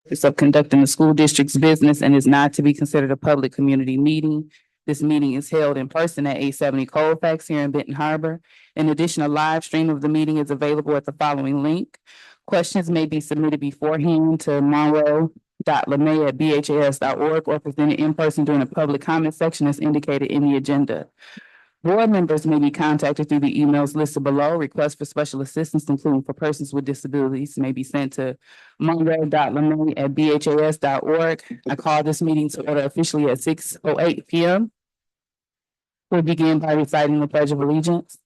purpose of conducting the school district's business and is not to be considered a public community meeting. This meeting is held in person at 870 Colfax here in Benton Harbor. In addition, a live stream of the meeting is available at the following link. Questions may be submitted beforehand to monroe.lemay@bhas.org or presented in person during the public comment section as indicated in the agenda. Board members may be contacted through the emails listed below. Requests for special assistance, including for persons with disabilities, may be sent to monroe.lemay@bhas.org. I call this meeting to order officially at 6:08 p.m. We'll begin by reciting the Pledge of Allegiance.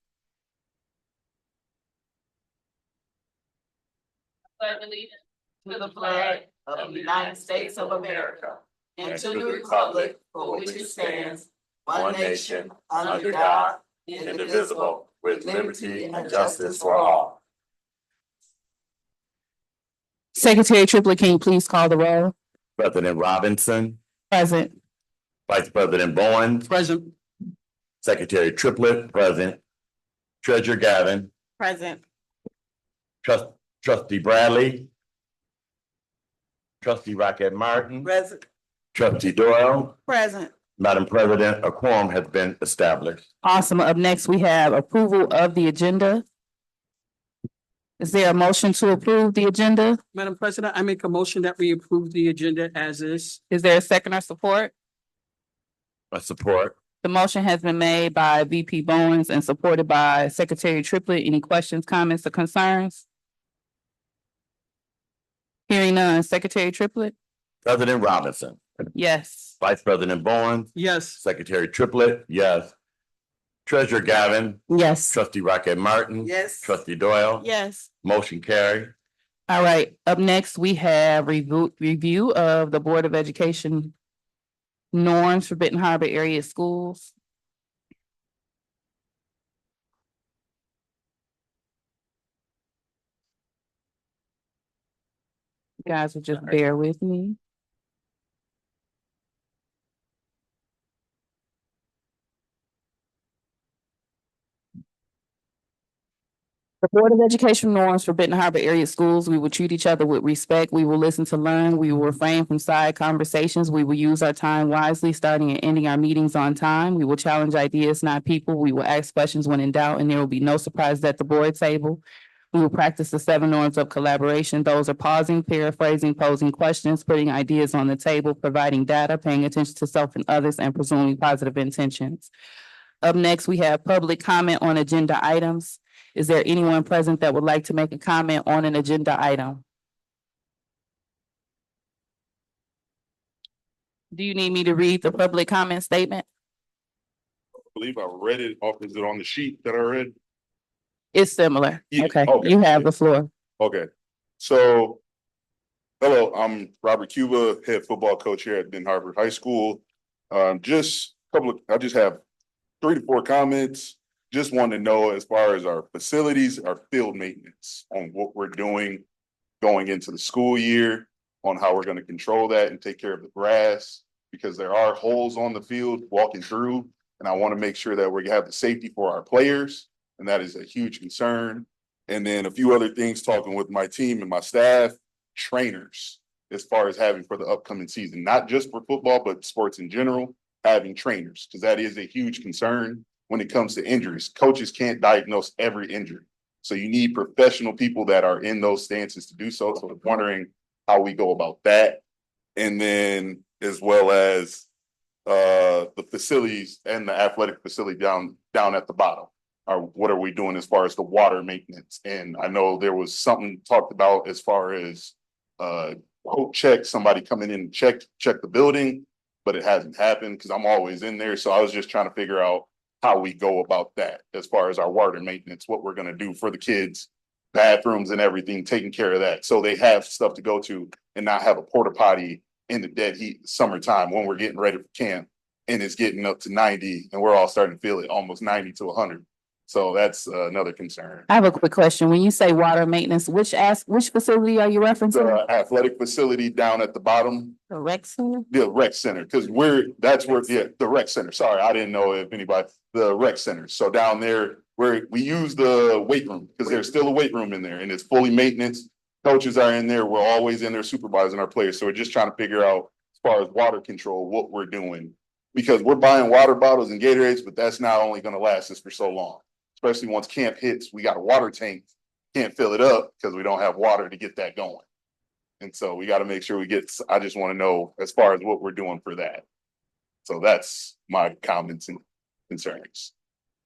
Pledge allegiance to the flag of the United States of America and to the republic for which it stands, one nation, under God, indivisible, with liberty and justice for all. Secretary Triplett, can you please call the roll? President Robinson, Present. Vice President Bowen, Present. Secretary Triplett, present. Treasurer Gavin, Present. Trustee Bradley, Trustee Rocket Martin, Present. Trustee Doyle. Present. Madam President, a quorum has been established. Awesome. Up next, we have approval of the agenda. Is there a motion to approve the agenda? Madam President, I make a motion that we approve the agenda as is. Is there a second or support? I support. The motion has been made by VP Bowens and supported by Secretary Triplett. Any questions, comments, or concerns? Hearing none. Secretary Triplett? President Robinson, Yes. Vice President Bowen, Yes. Secretary Triplett, yes. Treasurer Gavin, Yes. Trustee Rocket Martin. Yes. Trustee Doyle. Yes. Motion carried. All right. Up next, we have review of the Board of Education norms for Benton Harbor area schools. You guys will just bear with me. The Board of Education norms for Benton Harbor area schools, we will treat each other with respect. We will listen to learn. We will refrain from side conversations. We will use our time wisely, starting and ending our meetings on time. We will challenge ideas, not people. We will ask questions when in doubt, and there will be no surprises at the board table. We will practice the 7 norms of collaboration. Those are pausing, paraphrasing, posing questions, putting ideas on the table, providing data, paying attention to self and others, and presuming positive intentions. Up next, we have public comment on agenda items. Is there anyone present that would like to make a comment on an agenda item? Do you need me to read the public comment statement? I believe I read it off. Is it on the sheet that I read? It's similar. Yeah, Okay, okay. you have the floor. Okay. So, hello, I'm Robert Cuba, head football coach here at Benton Harbor High School. I just have 3 to 4 comments. Just want to know as far as our facilities, our field maintenance on what we're doing going into the school year, on how we're going to control that and take care of the grass, because there are holes on the field walking through. And I want to make sure that we have the safety for our players. And that is a huge concern. And then a few other things, talking with my team and my staff, trainers, as far as having for the upcoming season, not just for football, but sports in general, having trainers, because that is a huge concern when it comes to injuries. Coaches can't diagnose every injury. So you need professional people that are in those stances to do so. So I'm wondering how we go about that. And then as well as the facilities and the athletic facility down at the bottom. What are we doing as far as the water maintenance? And I know there was something talked about as far as quote check, somebody coming in and check the building, but it hasn't happened because I'm always in there. So I was just trying to figure out how we go about that as far as our water maintenance, what we're going to do for the kids, bathrooms and everything, taking care of that. So they have stuff to go to and not have a porta potty in the dead heat summertime when we're getting ready for camp and it's getting up to 90 and we're all starting to feel it almost 90 to 100. So that's another concern. I have a quick question. When you say water maintenance, which facility are you referencing? The athletic facility down at the bottom. The rec center? The rec center, because the rec center. Sorry, I didn't know if anybody, the rec center. So down there where we use the weight room, because there's still a weight room in there and it's fully maintenance. coaches are in there, we're always in there supervising our players, so we're just trying to figure out as far as water control, what we're doing. Because we're buying water bottles and Gatorades, but that's not only gonna last us for so long. Especially once camp hits, we got a water tank, can't fill it up because we don't have water to get that going. And so we gotta make sure I just wanna know as far as what we're doing for that. So that's my comments and concerns.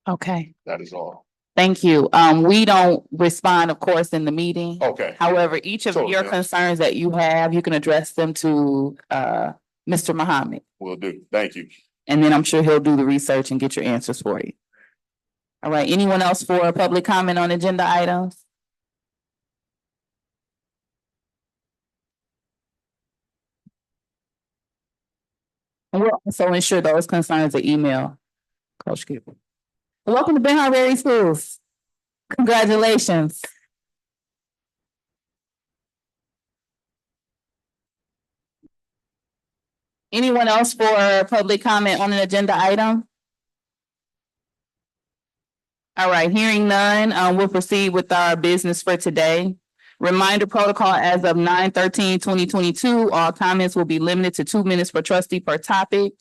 Okay, That is all. thank you. We don't respond, of course, in the meeting. Okay, However, each of Totally, your yeah. concerns that you have, you can address them to Mr. Muhammad. will do. Thank you. And then I'm sure he'll do the research and get your answers for you. All right, anyone else for a public comment on agenda items? And we'll also ensure those concerns are emailed. Coach Cooper. Welcome to Ben Harbor Area Schools. Congratulations. Anyone else for public comment on an agenda item? All right, hearing none, we'll proceed with our business for today. Reminder protocol as of 9/13/2022, all comments will be limited to 2 minutes per trustee per topic.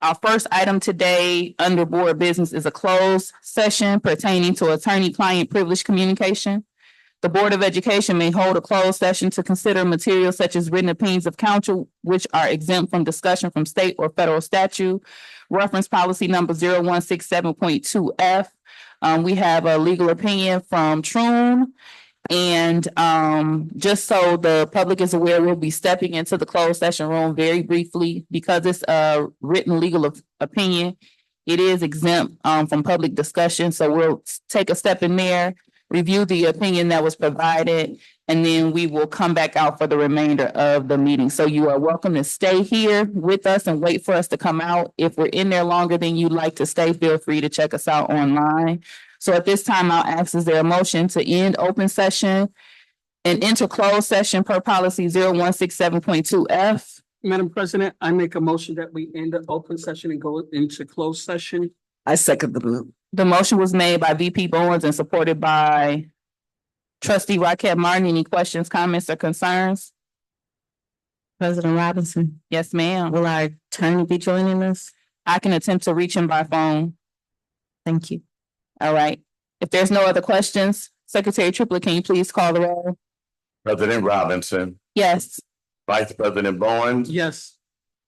Our first item today under board business is a closed session pertaining to attorney-client privilege communication. The Board of Education may hold a closed session to consider materials such as written opinions of counsel, which are exempt from discussion from state or federal statute. Reference policy number 0167.2F. We have a legal opinion from Troon. And just so the public is aware, we'll be stepping into the closed session room very briefly because it's a written legal opinion. It is exempt from public discussion, so we'll take a step in there, review the opinion that was provided, and then we will come back out for the remainder of the meeting. So you are welcome to stay here with us and wait for us to come out. If we're in there longer than you'd like to stay, feel free to check us out online. So at this time, I'll ask, is there a motion to end open session and enter closed session per policy 0167.2F? Madam President, I make a motion that we end the open session and go into closed session. I second the move. The motion was made by VP Bowens and supported by trustee Rocket Martin. Any questions, comments, or concerns? President Robinson, Yes, ma'am. will our attorney be joining us? I can attempt to reach him by phone. Thank you. All right. If there's no other questions, Secretary Triplett, can you please call the roll? President Robinson, Yes. Vice President Bowens. Yes.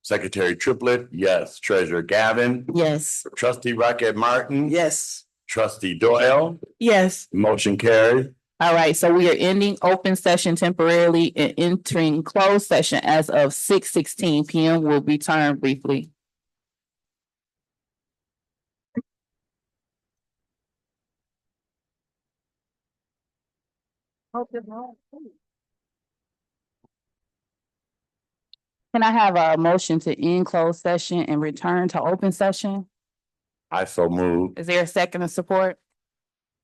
Secretary Triplett, yes. Treasurer Gavin, Yes. trustee Rocket Martin. Yes. Trustee Doyle, Yes. motion carried. All right, so we are ending open session temporarily and entering closed session as of 6:16 PM. We'll return briefly. Can I have a motion to end closed session and return to open session? I so move. Is there a second of support?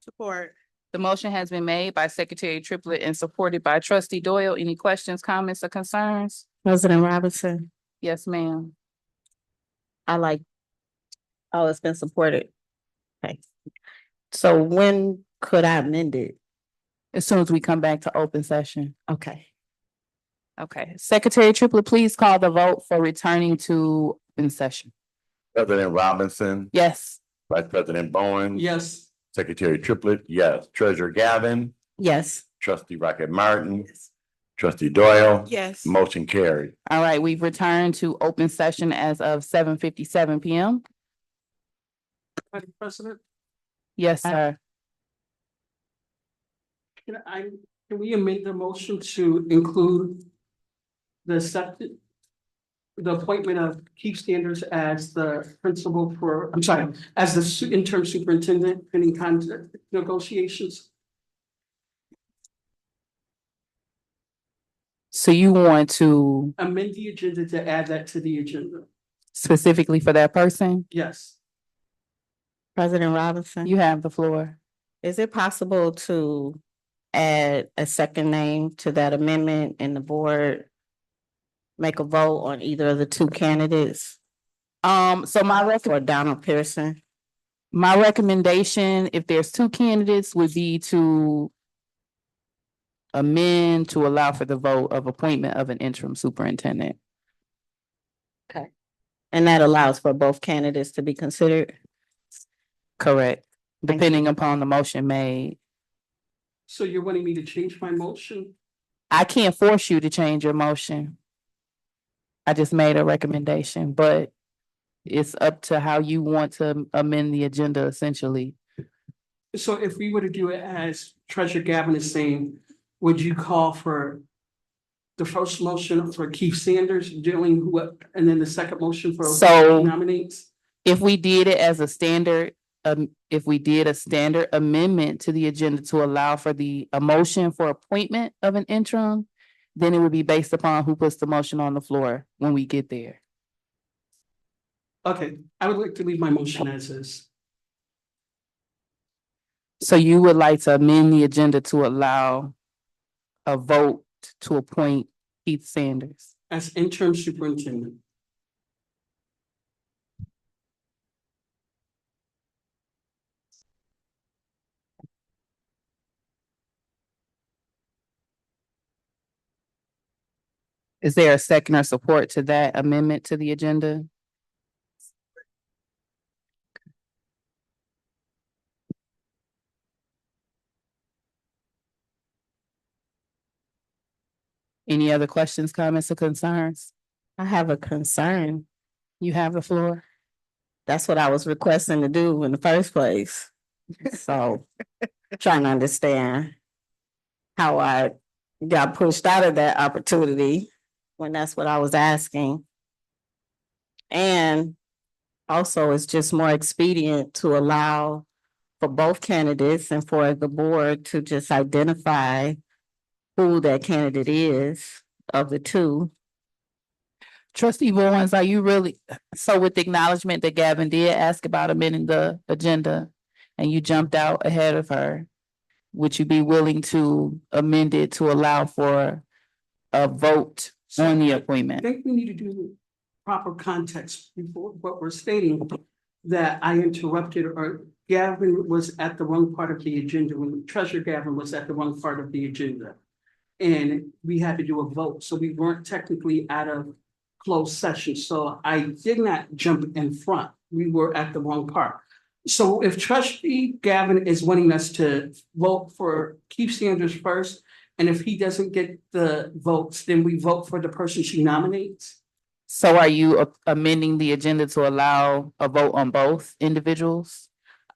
Support. The motion has been made by Secretary Triplett and supported by trustee Doyle. Any questions, comments, or concerns? President Robinson, Yes, ma'am. it's been supported. Okay. So when could I amend it? As soon as we come back to open session. Okay. Okay, Secretary Triplett, please call the vote for returning to open session. President Robinson, Yes. Vice President Bowens. Yes. Secretary Triplett, yes. Treasurer Gavin, Yes. trustee Rocket Martin. Trustee Doyle. Yes. Motion carried. All right, we've returned to open session as of 7:57 PM. Madam President, Yes, sir. can we amend the motion to include the appointment of Keith Standards as the principal as the interim superintendent in contract negotiations? So you want to Amend the agenda to add that to the agenda. specifically for that person? Yes. President Robinson, You have the floor. is it possible to add a second name to that amendment and the board make a vote on either of the two candidates So for Donald Pearson? my recommendation, if there's two candidates, would be to amend to allow for the vote of appointment of an interim superintendent. And that allows for both candidates to be considered. Correct. Thank you. Depending upon the motion made. So you're wanting me to change my motion? I can't force you to change your motion. I just made a recommendation, but it's up to how you want to amend the agenda essentially. So if we were to do it as Treasurer Gavin is saying, would you call for the first motion for Keith Sanders dealing who, and then the second motion for So- nominates? If we did it as a standard, if we did a standard amendment to the agenda to allow for a motion for appointment of an interim, then it would be based upon who puts the motion on the floor when we get there. Okay, I would like to leave my motion as is. So you would like to amend the agenda to allow a vote to appoint Keith Sanders? As interim superintendent. Is there a second or support to that amendment to the agenda? Any other questions, comments, or concerns? I have a concern. You have the floor. That's what I was requesting to do in the first place. So trying to understand how I got pushed out of that opportunity when that's what I was asking. And also it's just more expedient to allow for both candidates and for the board to just identify who that candidate is of the two. Trustee Vaughns, are you really, so with the acknowledgement that Gavin did ask about amending the agenda and you jumped out ahead of her, would you be willing to amend it to allow for a vote on the I appointment? think we need to do proper context before what we're stating, that I interrupted or Gavin was at the wrong part of the agenda when Treasurer Gavin was at the wrong part of the agenda. And we had to do a vote, so we weren't technically out of closed session, so I did not jump in front. We were at the wrong part. So if Trustee Gavin is wanting us to vote for Keith Sanders first, and if he doesn't get the votes, then we vote for the person she nominates. So are you amending the agenda to allow a vote on both individuals?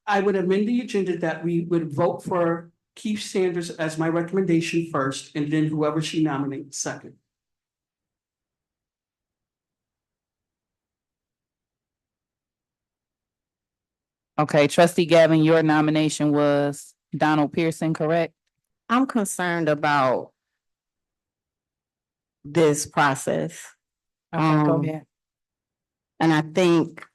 I would amend the agenda that we would vote for Keith Sanders as my recommendation first, and then whoever she nominates second. Okay, trustee Gavin, your nomination was Donald Pearson, correct? I'm concerned about this process. Okay, go Um, ahead. And I think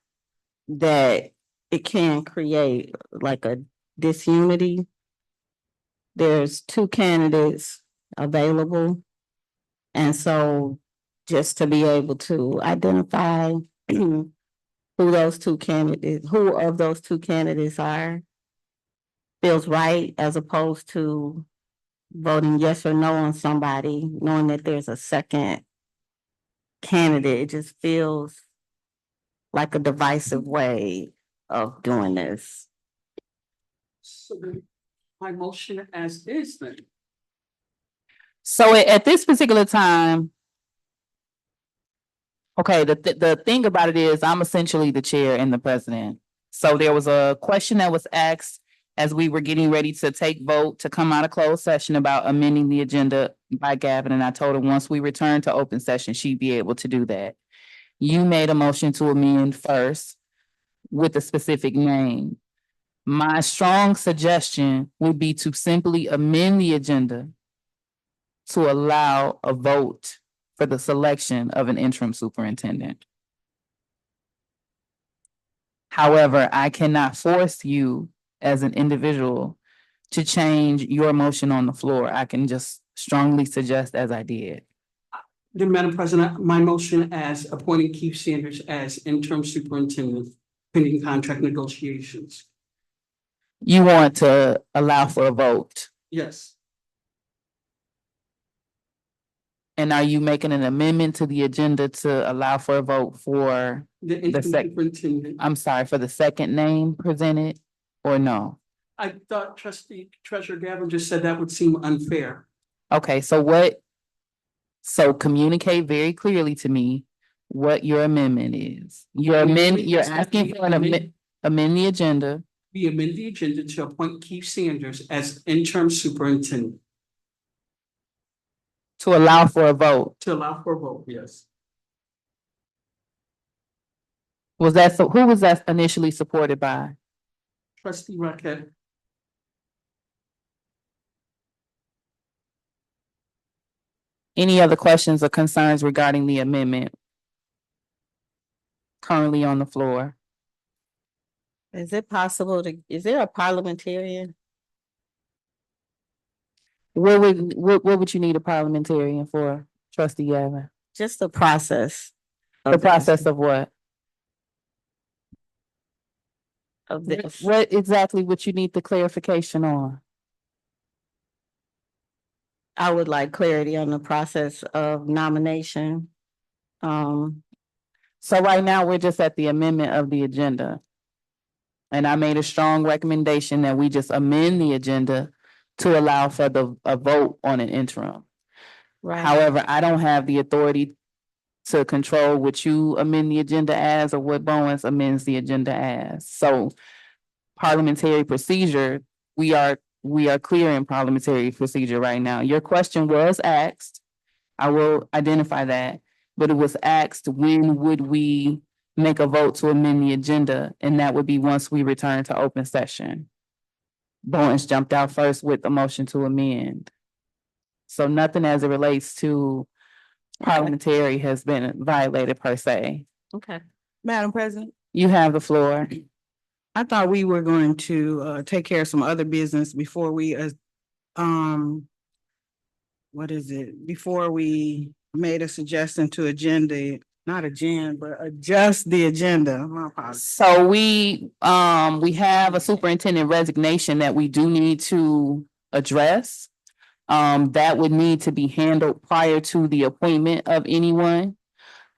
that it can create like a disunity. There's two candidates available. And so just to be able to identify who of those two candidates are feels right, as opposed to voting yes or no on somebody, knowing that there's a second candidate. It just feels like a divisive way of doing this. So then my motion as is then. So at this particular time, okay, the thing about it is I'm essentially the chair and the president. So there was a question that was asked as we were getting ready to take vote to come out of closed session about amending the agenda by Gavin. And I told her once we return to open session, she'd be able to do that. You made a motion to amend first with a specific name. My strong suggestion would be to simply amend the agenda to allow a vote for the selection of an interim superintendent. However, I cannot force you as an individual to change your motion on the floor. I can just strongly suggest as I did. Then, Madam President, my motion as appointing Keith Sanders as interim superintendent pending contract negotiations. You want to allow for a vote. Yes. And are you making an amendment to the agenda to allow for a vote for, The interim sec- superintendent. I'm sorry, for the second name presented, or no? I thought trustee Treasurer Gavin just said that would seem unfair. Okay, so communicate very clearly to me what your amendment is. You're asking for amend the agenda We amend the agenda to appoint Keith Sanders as interim superintendent to allow for a vote. to allow for a vote, yes. Who was that initially supported by? Trustee Rocket, Any other questions or concerns regarding the amendment? Currently on the floor. Is it possible is there a parliamentarian? What would you need a parliamentarian for, trustee Gavin? Just the process. The process of what? Of this. What exactly would you need the clarification on? I would like clarity on the process of nomination. So right now, we're just at the amendment of the agenda. And I made a strong recommendation that we just amend the agenda to allow for a vote on an interim. Right. However, I don't have the authority to control what you amend the agenda as or what Bowens amends the agenda as. So parliamentary procedure, we are clear in parliamentary procedure right now. Your question was asked. I will identify that, but it was asked, when would we make a vote to amend the agenda? And that would be once we return to open session. Bowens jumped out first with the motion to amend. So nothing as it relates to parliamentary has been violated per se. Okay. Madam President, You have the floor. I thought we were going to take care of some other business before we what is it? Before we made a suggestion to not adjust the agenda. My apologies. So we have a superintendent resignation that we do need to address. That would need to be handled prior to the appointment of anyone.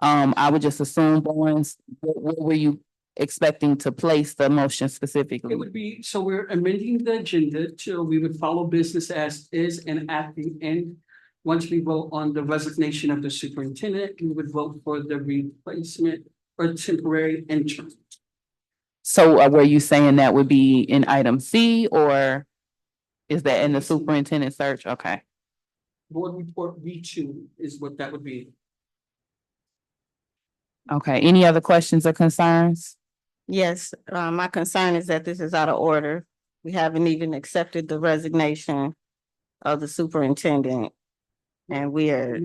I would just assume, Bowens, what were you expecting to place the motion specifically? it would be, so we're amending the agenda till we would follow business as is, and at the end, once we vote on the resignation of the superintendent, we would vote for the replacement or temporary interim. So were you saying that would be in item C, or is that in the superintendent search? Okay. Board report B2 is what that would be. Okay. Any other questions or concerns? Yes, my concern is that this is out of order. We haven't even accepted the resignation of the superintendent. And we are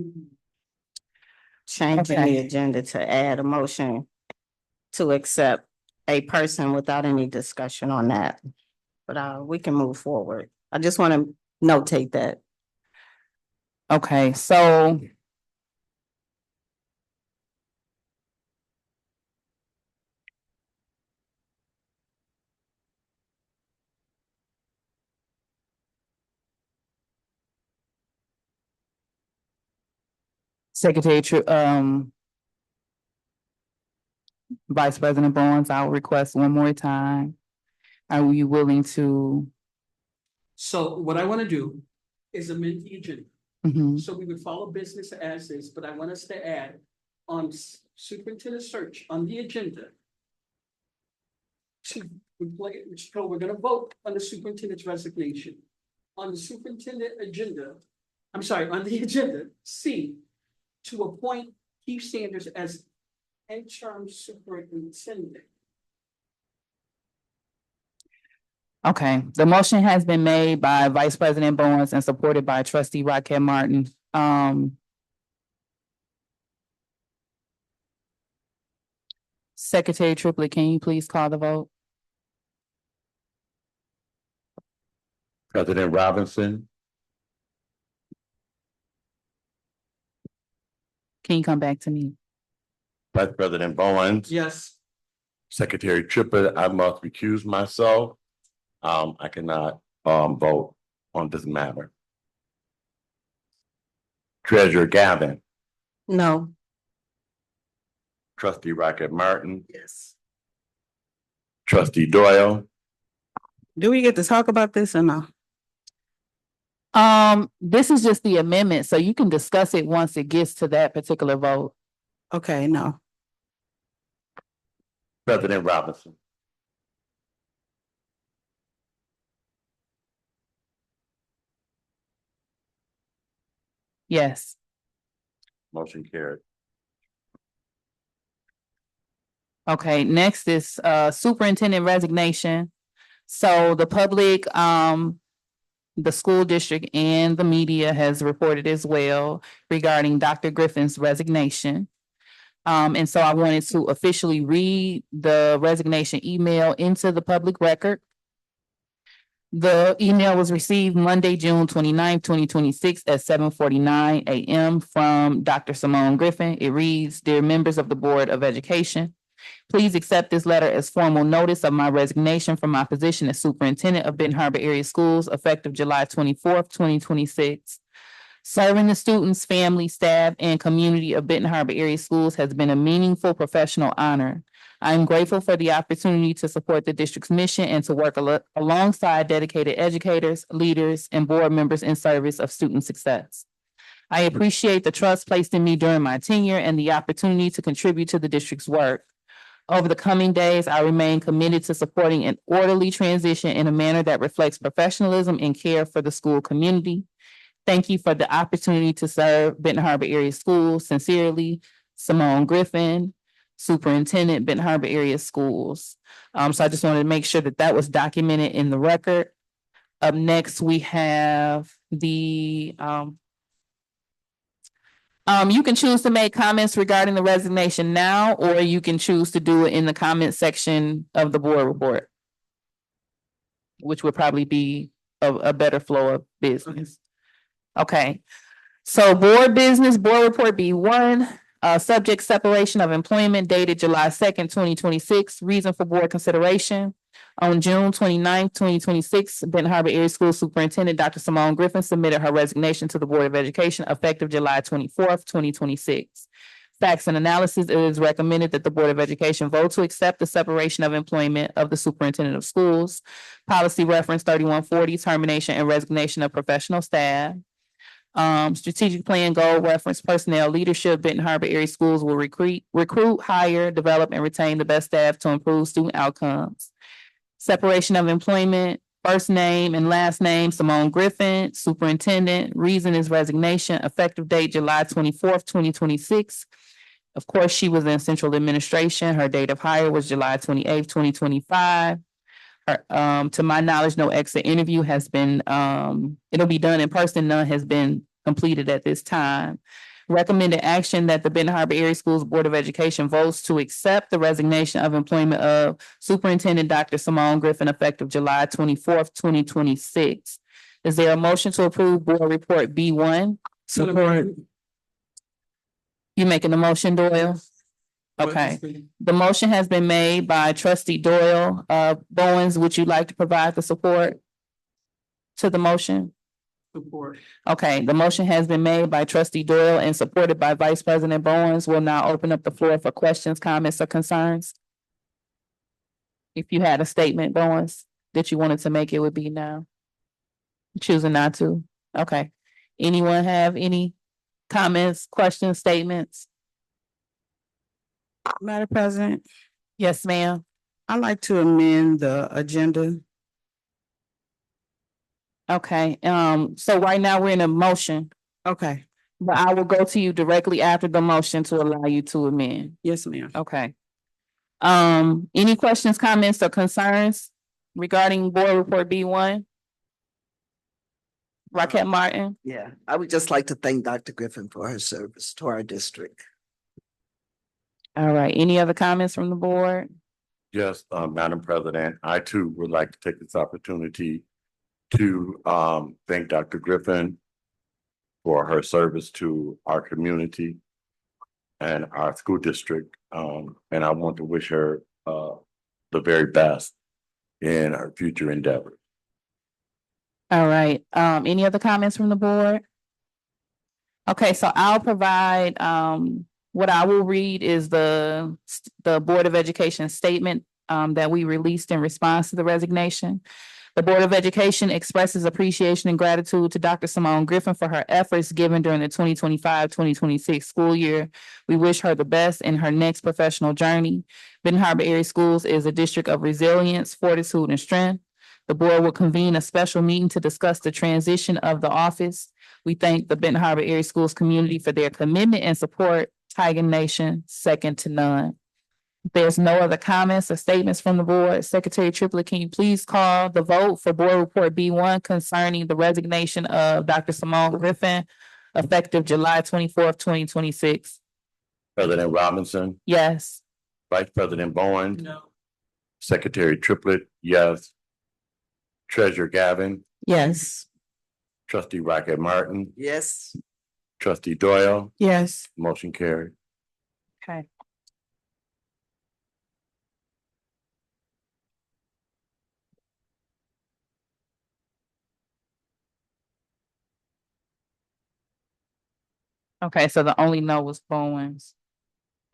changing the Okay. agenda to add a motion to accept a person without any discussion on that. But we can move forward. I just want to notate that. Okay, so Secretary, Vice President Bowens, I'll request one more time. Are you willing to? So what I want to do is amend the agenda. Mhm. So we would follow business as is, but I want us to add on superintendent search on the agenda. We're gonna vote on the superintendent's resignation. On the superintendent agenda, I'm sorry, on the agenda, C, to appoint Keith Sanders as interim superintendent. Okay, the motion has been made by Vice President Bowens and supported by Trustee Rocket Martin. Secretary Triplett, can you please call the vote? President Robinson, Can you come back to me? Vice President Bowens. Yes, Secretary Triplett, I must recuse myself. I cannot vote on this matter. Treasurer Gavin, No. Trustee Rocket Martin, Yes. Trustee Doyle, Do we get to talk about this or no? This is just the amendment, so you can discuss it once it gets to that particular vote. Okay, no. President Robinson. Yes. Motion carried. Okay, next is superintendent resignation. So the public, the school district and the media has reported as well regarding Dr. Griffin's resignation. And so I wanted to officially read the resignation email into the public record. The email was received Monday, June 29th, 2026 at 7:49 a.m. from Dr. Simone Griffin. It reads, "Dear members of the Board of Education, please accept this letter as formal notice of my resignation from my position as superintendent of Benton Harbor Area Schools effective July 24th, 2026. Serving the students, family, staff, and community of Benton Harbor Area Schools has been a meaningful professional honor. I am grateful for the opportunity to support the district's mission and to work alongside dedicated educators, leaders, and board members in service of student success. I appreciate the trust placed in me during my tenure and the opportunity to contribute to the district's work. Over the coming days, I remain committed to supporting an orderly transition in a manner that reflects professionalism and care for the school community. Thank you for the opportunity to serve Benton Harbor Area Schools. Sincerely, Simone Griffin, Superintendent, Benton Harbor Area Schools." So I just wanted to make sure that that was documented in the record. Up next, we have the you can choose to make comments regarding the resignation now, or you can choose to do it in the comment section of the board report, which would probably be a better flow of business. Okay, so board business, board report B1, subject separation of employment dated July 2nd, 2026. Reason for board consideration. On June 29th, 2026, Benton Harbor Area School Superintendent Dr. Simone Griffin submitted her resignation to the Board of Education effective July 24th, 2026. Facts and analysis, it is recommended that the Board of Education vote to accept the separation of employment of the superintendent of schools. Policy reference 3140, termination and resignation of professional staff. Strategic plan goal reference personnel leadership. Benton Harbor Area Schools will recruit, hire, develop, and retain the best staff to improve student outcomes. Separation of employment, first name and last name, Simone Griffin, superintendent. Reason is resignation. Effective date, July 24th, 2026. Of course, she was in central administration. Her date of hire was July 28th, 2025. To my knowledge, no exit interview has been, it'll be done in person. None has been completed at this time. Recommended action that the Benton Harbor Area Schools Board of Education votes to accept the resignation of employment of Superintendent Dr. Simone Griffin effective July 24th, 2026. Is there a motion to approve board report B1? Support. You making the motion, Doyle? Okay. The motion has been made by trustee Doyle. Bowens, would you like to provide the support to the motion? Support. Okay, the motion has been made by trustee Doyle and supported by Vice President Bowens. We'll now open up the floor for questions, comments, or concerns. If you had a statement, Bowens, that you wanted to make, it would be now. Choosing not to. Okay. Anyone have any comments, questions, statements? Madam President, Yes, ma'am. I'd like to amend the agenda. Okay, so right now we're in a motion, Okay, but I will go to you directly after the motion to allow you to amend. yes, ma'am. Okay. Any questions, comments, or concerns regarding board report B1? Raquel Martin? Yeah, I would just like to thank Dr. Griffin for her service to our district. All right, any other comments from the board? Yes, Madam President, I too would like to take this opportunity to thank Dr. Griffin for her service to our community and our school district. And I want to wish her the very best in her future endeavors. All right, any other comments from the board? Okay, so I'll provide, what I will read is the Board of Education statement, that we released in response to the resignation. The Board of Education expresses appreciation and gratitude to Dr. Simone Griffin for her efforts given during the 2025-2026 school year. We wish her the best in her next professional journey. Benton Harbor Area Schools is a district of resilience, fortitude, and strength. The board will convene a special meeting to discuss the transition of the office. We thank the Benton Harbor Area Schools community for their commitment and support. Tiger Nation, second to none. If there's no other comments or statements from the board, Secretary Triplett, can you please call the vote for Board Report B1 concerning the resignation of Dr. Simone Griffin effective July 24th, 2026? President Robinson, Yes. Vice President Bowen, No. Secretary Triplett, yes. Treasurer Gavin, Yes. Trustee Rocket Martin, Yes. Trustee Doyle, Yes. motion carried. Okay. Okay, so the only no was Bowens.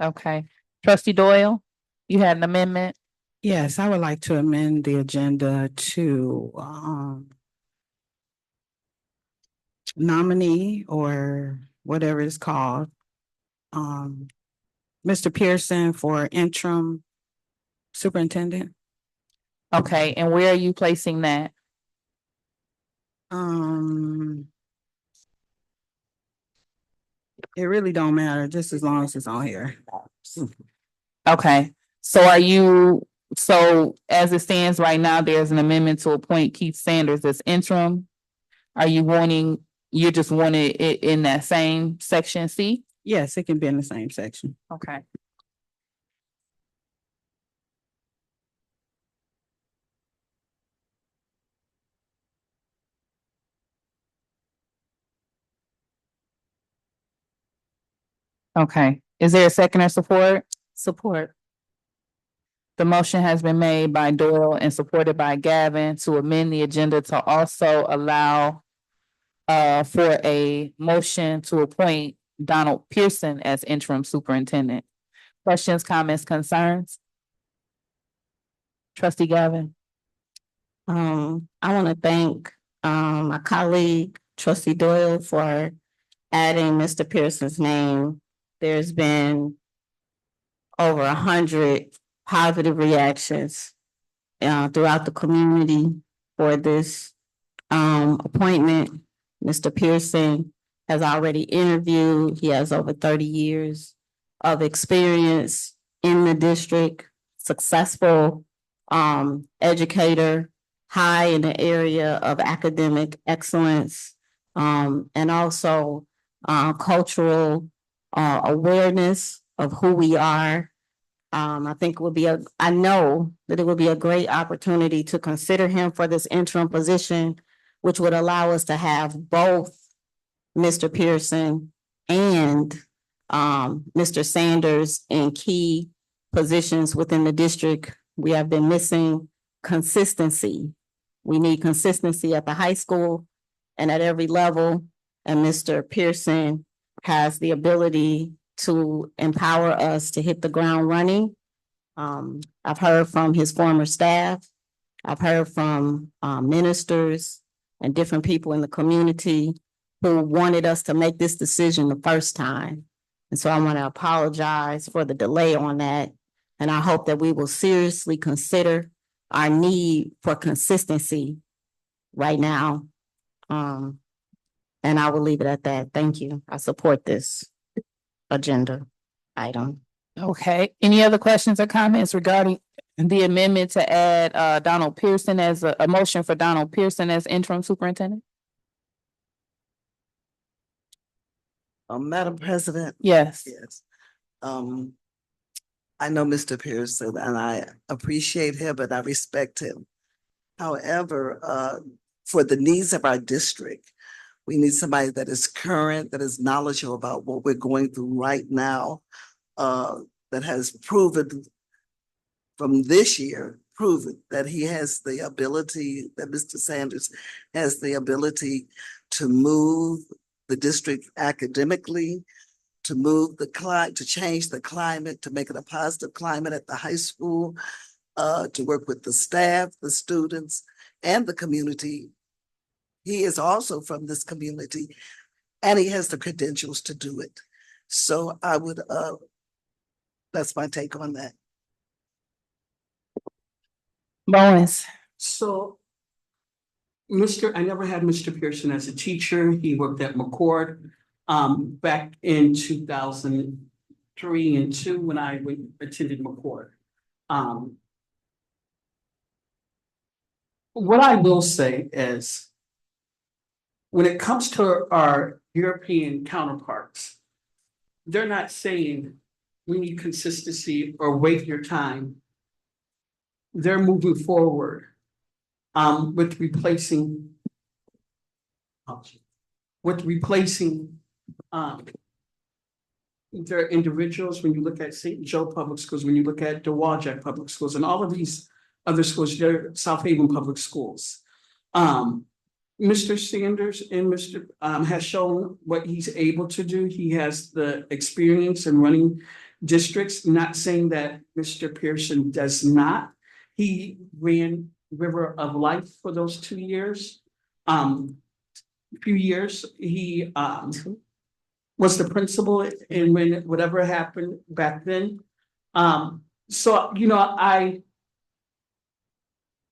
Okay, Trustee Doyle, you had an amendment? Yes, I would like to amend the agenda to nominee or whatever it's called. Mr. Pearson for interim superintendent. Okay, and where are you placing that? It really don't matter, just as long as it's on here. Okay, so as it stands right now, there's an amendment to appoint Keith Sanders as interim. Are you you just wanted it in that same section C? Yes, it can be in the same section. Okay. Okay, is there a second or support? Support. The motion has been made by Doyle and supported by Gavin to amend the agenda to also allow for a motion to appoint Donald Pearson as interim superintendent. Questions, comments, concerns? Trustee Gavin? I want to thank my colleague, Trustee Doyle, for adding Mr. Pearson's name. There's been over 100 positive reactions throughout the community for this appointment. Mr. Pearson has already interviewed. He has over 30 years of experience in the district, successful educator, high in the area of academic excellence, and also cultural awareness of who we are. I think it would be I know that it would be a great opportunity to consider him for this interim position, which would allow us to have both Mr. Pearson and Mr. Sanders in key positions within the district. We have been missing consistency. We need consistency at the high school and at every level. And Mr. Pearson has the ability to empower us to hit the ground running. I've heard from his former staff. I've heard from ministers and different people in the community who wanted us to make this decision the first time. And so I want to apologize for the delay on that. And I hope that we will seriously consider our need for consistency right now. And I will leave it at that. Thank you. I support this agenda item. Okay, any other questions or comments regarding the amendment to add Donald Pearson as a motion for Donald Pearson as interim superintendent? Madam President. Yes. Yes. I know Mr. Pearson and I appreciate him and I respect him. However, for the needs of our district, we need somebody that is current, that is knowledgeable about what we're going through right now, that has proven from this year, proven that he has the ability, that Mr. Sanders has the ability to move the district academically, to move the to change the climate, to make it a positive climate at the high school, to work with the staff, the students, and the community. He is also from this community, and he has the credentials to do it. So I would, that's my take on that. Bowens. So I never had Mr. Pearson as a teacher. He worked at McCord back in 2003 and 2 when I attended McCord. What I will say is, when it comes to our European counterparts, they're not saying we need consistency or wait your time. They're moving forward with replacing their individuals. When you look at St. Joe Public Schools, when you look at Dowagiac Public Schools, and all of these other schools, they're South Haven Public Schools. Mr. Sanders and Mr. Has shown what he's able to do. He has the experience in running districts, not saying that Mr. Pearson does not. He ran River of Life for those 2 years. Few years, he was the principal and when whatever happened back then. So, you know, I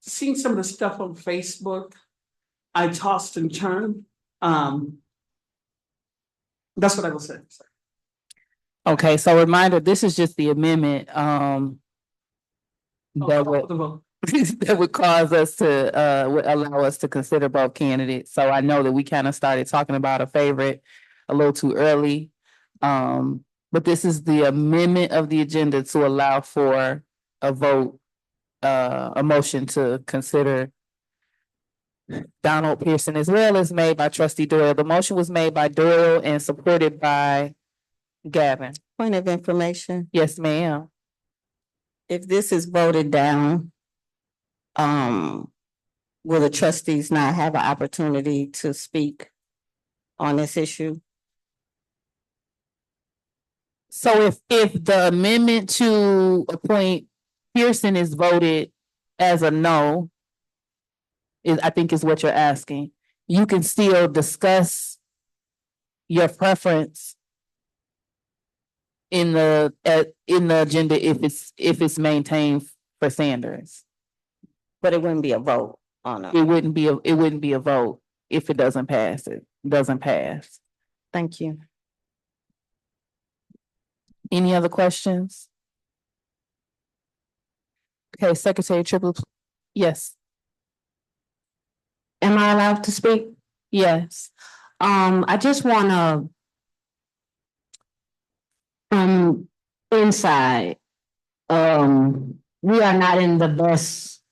seen some of the stuff on Facebook. I tossed and turned. That's what I will say. Okay, so reminder, this is just the amendment, that would, that would cause us to, would allow us to consider both candidates. So I know that we kind of started talking about a favorite a little too early. But this is the amendment of the agenda to allow for a vote, a motion to consider Donald Pearson, as well as made by trustee Doyle. The motion was made by Doyle and supported by Gavin. Point of information, Yes, ma'am. if this is voted down, will the trustees not have an opportunity to speak on this issue? So if the amendment to appoint Pearson is voted as a no, I think is what you're asking, you can still discuss your preference in the agenda if it's maintained for Sanders. But it wouldn't be a vote on it. It wouldn't be a vote if it doesn't pass. It doesn't pass. Thank you. Any other questions? Okay, Secretary Triple, yes. Am I allowed to speak? Yes. I just wanna from inside, we are not in the best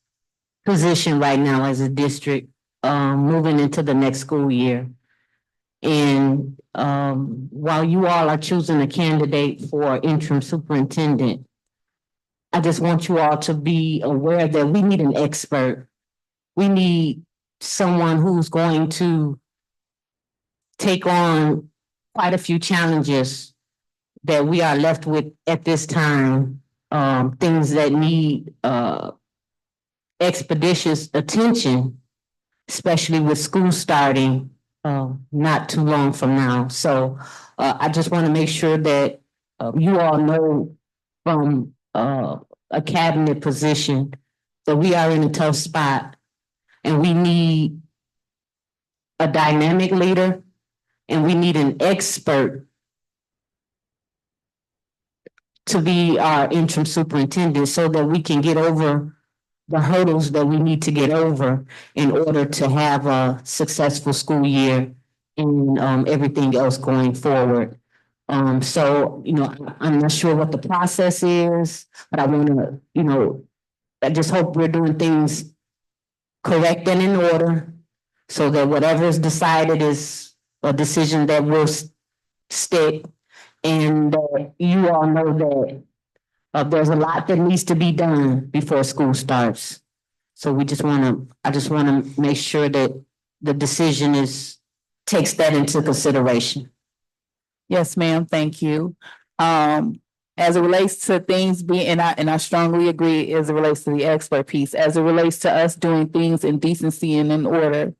position right now as a district, moving into the next school year. And while you all are choosing a candidate for interim superintendent, I just want you all to be aware that we need an expert. We need someone who's going to take on quite a few challenges that we are left with at this time. Things that need expeditious attention, especially with school starting not too long from now. So I just want to make sure that you all know from a cabinet position that we are in a tough spot and we need a dynamic leader and we need an expert to be our interim superintendent so that we can get over the hurdles that we need to get over in order to have a successful school year and everything else going forward. So, you know, I'm not sure what the process is, but I want to, you know, I just hope we're doing things correct and in order so that whatever is decided is a decision that will stick. And you all know that there's a lot that needs to be done before school starts. So I just want to make sure that the decision is takes that into consideration. Yes, ma'am, thank you. As it relates to things being, and I strongly agree as it relates to the expert piece, as it relates to us doing things in decency and in order.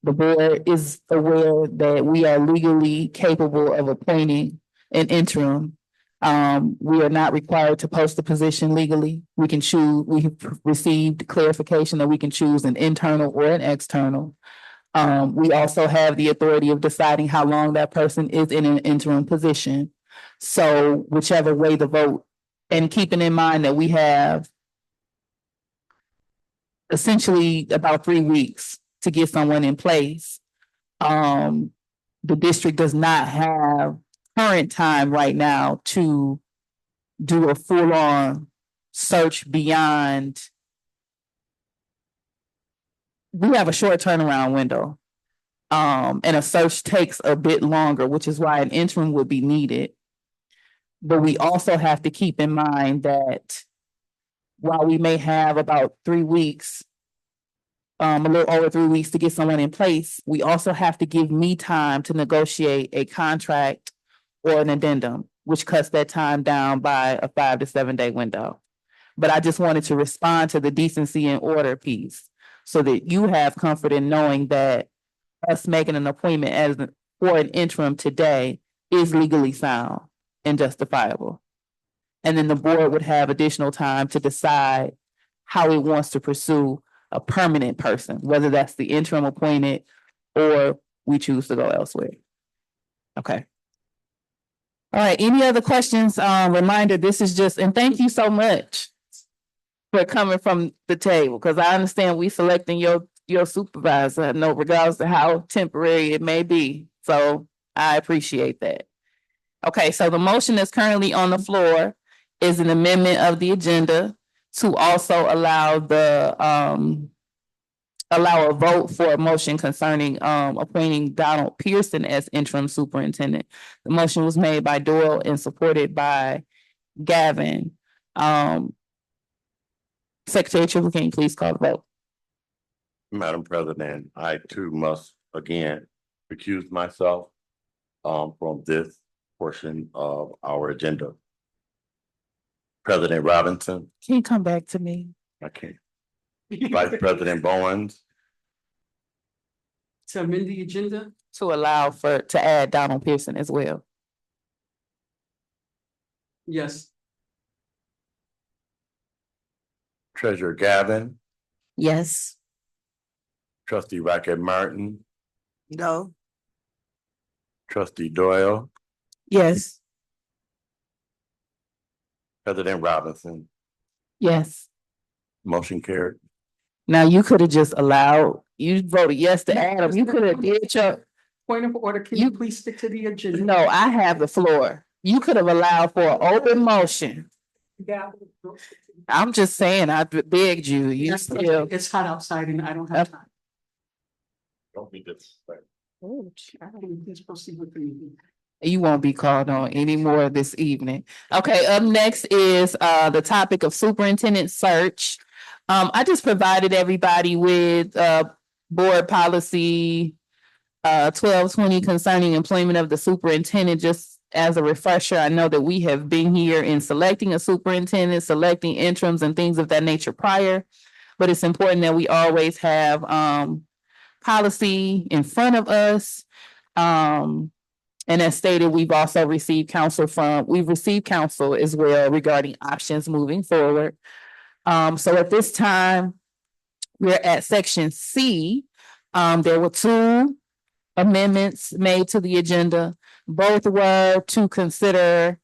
The board is aware that we are legally capable of appointing an interim. We are not required to post the position legally. We can choose, we have received clarification that we can choose an internal or an external. We also have the authority of deciding how long that person is in an interim position. So whichever way the vote, and keeping in mind that we have essentially about 3 weeks to get someone in place. The district does not have current time right now to do a full-on search beyond. We have a short turnaround window. And a search takes a bit longer, which is why an interim would be needed. But we also have to keep in mind that while we may have about 3 weeks, a little over 3 weeks to get someone in place, we also have to give me time to negotiate a contract or an addendum, which cuts that time down by a 5 to 7 day window. But I just wanted to respond to the decency and order piece so that you have comfort in knowing that us making an appointment for an interim today is legally sound and justifiable. And then the board would have additional time to decide how it wants to pursue a permanent person, whether that's the interim appointed or we choose to go elsewhere. Okay. All right, any other questions? Reminder, this is just, and thank you so much for coming from the table, because I understand we selecting your supervisor, no regardless to how temporary it may be. So I appreciate that. Okay, so the motion that's currently on the floor is an amendment of the agenda to also allow allow a vote for a motion concerning appointing Donald Pearson as interim superintendent. The motion was made by Doyle and supported by Gavin. Secretary Triple, can you please call the vote? Madam President, I too must again recuse myself from this portion of our agenda. President Robinson, Can you come back to me? I can't. Vice President Bowens, To amend the agenda, To allow to add Donald Pearson as well. yes. Treasurer Gavin, Yes. Trustee Rocket Martin, No, Trustee Doyle, Yes. President Robinson, Yes. motion carried. Now you could have just allowed, you voted yes to add him. You could have did your, Point of order, can you please stick to the agenda? no, I have the floor. You could have allowed for an open motion. I'm just saying, I begged you, you still. It's hot outside and I don't have time. Don't be disrespectful. Please proceed with the meeting. You won't be called on anymore this evening. Okay, up next is the topic of superintendent search. I just provided everybody with board policy 1220 concerning employment of the superintendent. Just as a refresher, I know that we have been here in selecting a superintendent, selecting interims and things of that nature prior, but it's important that we always have policy in front of us. And as stated, we've also received counsel as well regarding options moving forward. So at this time, we're at section C. There were 2 amendments made to the agenda. Both were to consider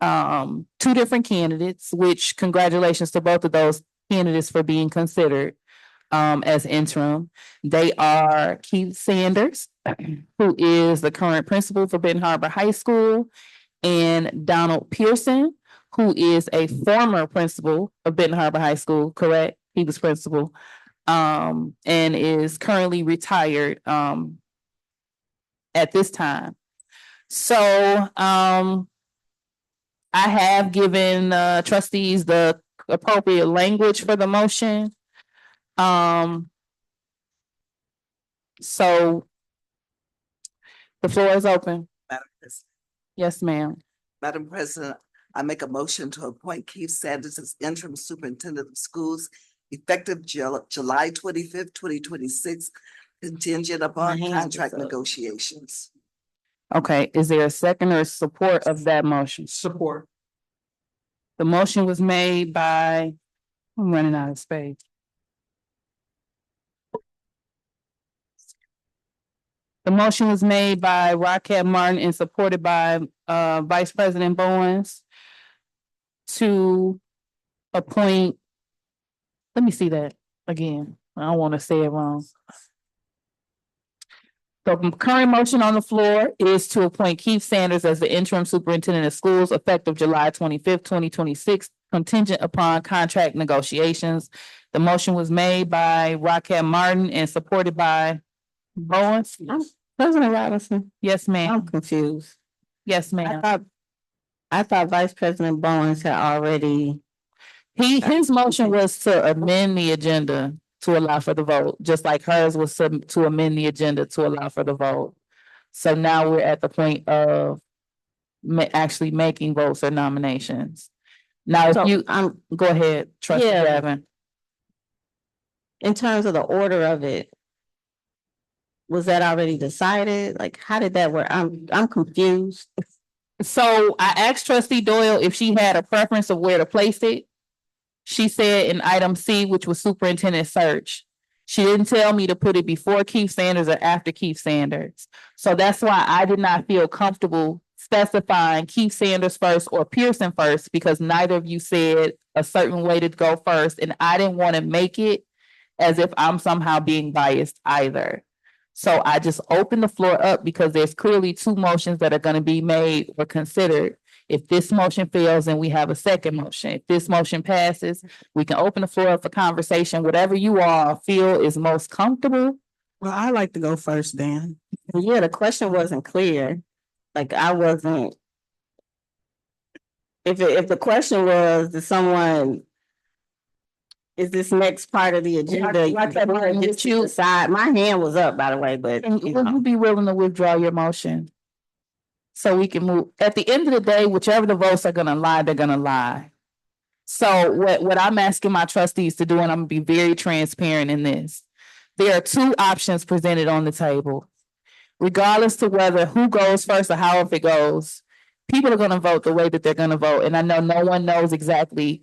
2 different candidates, which congratulations to both of those candidates for being considered as interim. They are Keith Sanders, who is the current principal for Benton Harbor High School, and Donald Pearson, who is a former principal of Benton Harbor High School, correct? He was principal, and is currently retired at this time. So I have given trustees the appropriate language for the motion. So The floor is open. Madam President. Yes, ma'am. Madam President, I make a motion to appoint Keith Sanders as interim superintendent of schools effective July 25th, 2026, contingent upon hand is contract up. negotiations. Okay, is there a second or support of that motion? Support. The motion was made by, I'm running out of space. The motion was made by Raquel Martin and supported by Vice President Bowens to appoint, let me see that again. I don't want to say it wrong. The current motion on the floor is to appoint Keith Sanders as the interim superintendent of schools effective July 25th, 2026, contingent upon contract negotiations. The motion was made by Raquel Martin and supported by Bowens. President Robinson, Yes, ma'am. I'm confused. Yes, ma'am. I thought Vice President Bowens had already, His motion was to amend the agenda to allow for the vote, just like hers was to amend the agenda to allow for the vote. So now we're at the point of actually making votes or nominations. Now, if So, you, go ahead, trustee Yeah. Gavin. in terms of the order of it, was that already decided? Like, how did that work? I'm confused. So I asked trustee Doyle if she had a preference of where to place it. She said in item C, which was superintendent search. She didn't tell me to put it before Keith Sanders or after Keith Sanders. So that's why I did not feel comfortable specifying Keith Sanders first or Pearson first, because neither of you said a certain way to go first, and I didn't want to make it as if I'm somehow being biased either. So I just opened the floor up because there's clearly two motions that are going to be made or considered. If this motion fails, then we have a second motion. If this motion passes, we can open the floor up for conversation, whatever you all feel is most comfortable. Well, I like to go first, Dan. Yeah, the question wasn't clear. Like, I wasn't. If the question was, is this next part of the agenda? like that, Martin, Just did to you- decide. My hand was up, by the way, but And you would know. you be willing to withdraw your motion? So we can move, at the end of the day, whichever the votes are gonna lie, they're gonna lie. So what I'm asking my trustees to do, and I'm gonna be very transparent in this. There are two options presented on the table. Regardless to whether who goes first or however it goes, people are gonna vote the way that they're gonna vote, and I know no one knows exactly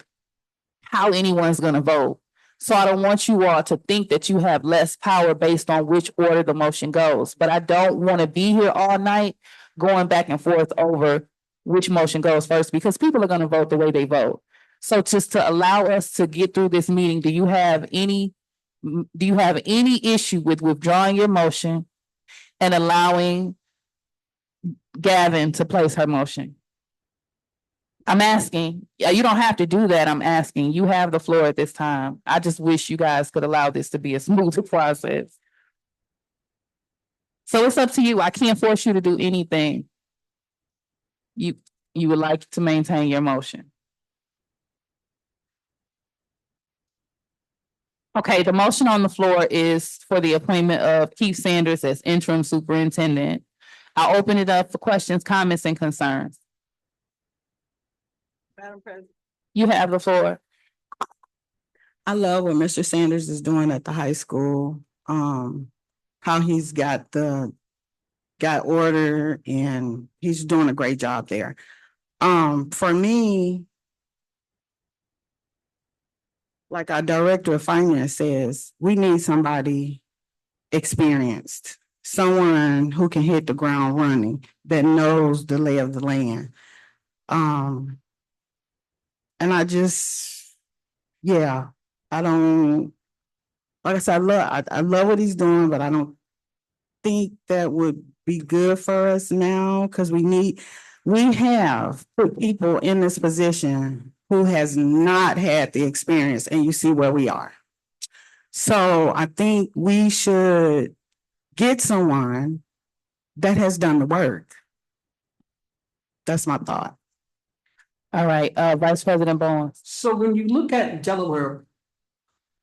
how anyone's gonna vote. So I don't want you all to think that you have less power based on which order the motion goes, but I don't wanna be here all night going back and forth over which motion goes first, because people are gonna vote the way they vote. So just to allow us to get through this meeting, do you have any issue with withdrawing your motion and allowing Gavin to place her motion? I'm asking, you don't have to do that. I'm asking, you have the floor at this time. I just wish you guys could allow this to be a smoother process. So it's up to you. I can't force you to do anything. You would like to maintain your motion. Okay, the motion on the floor is for the appointment of Keith Sanders as interim superintendent. I'll open it up for questions, comments, and concerns. Madam President. You have the floor. I love what Mr. Sanders is doing at the high school. How he's got order and he's doing a great job there. For me, like our director of finance says, we need somebody experienced, someone who can hit the ground running, that knows the lay of the land. And I just, yeah, I don't, like I said, I love what he's doing, but I don't think that would be good for us now, because we have put people in this position who has not had the experience, and you see where we are. So I think we should get someone that has done the work. That's my thought. All right, Vice President Bowens. So when you look at Delaware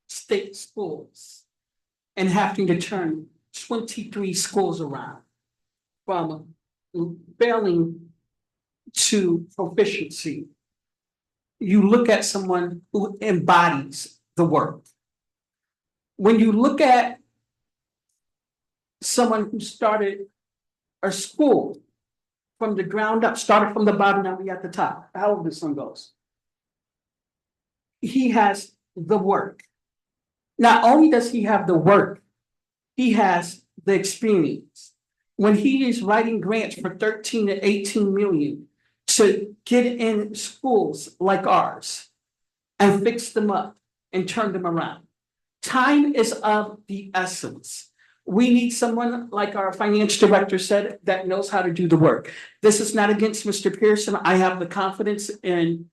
state schools and having to turn 23 schools around, from failing to proficiency. You look at someone who embodies the work. When you look at someone who started a school from the ground up, started from the bottom, now we at the top, however this one goes. He has the work. Not only does he have the work, he has the experience. When he is writing grants for 13 to 18 million to get in schools like ours and fix them up and turn them around. Time is of the essence. We need someone, like our finance director said, that knows how to do the work. This is not against Mr. Pearson. I have the confidence in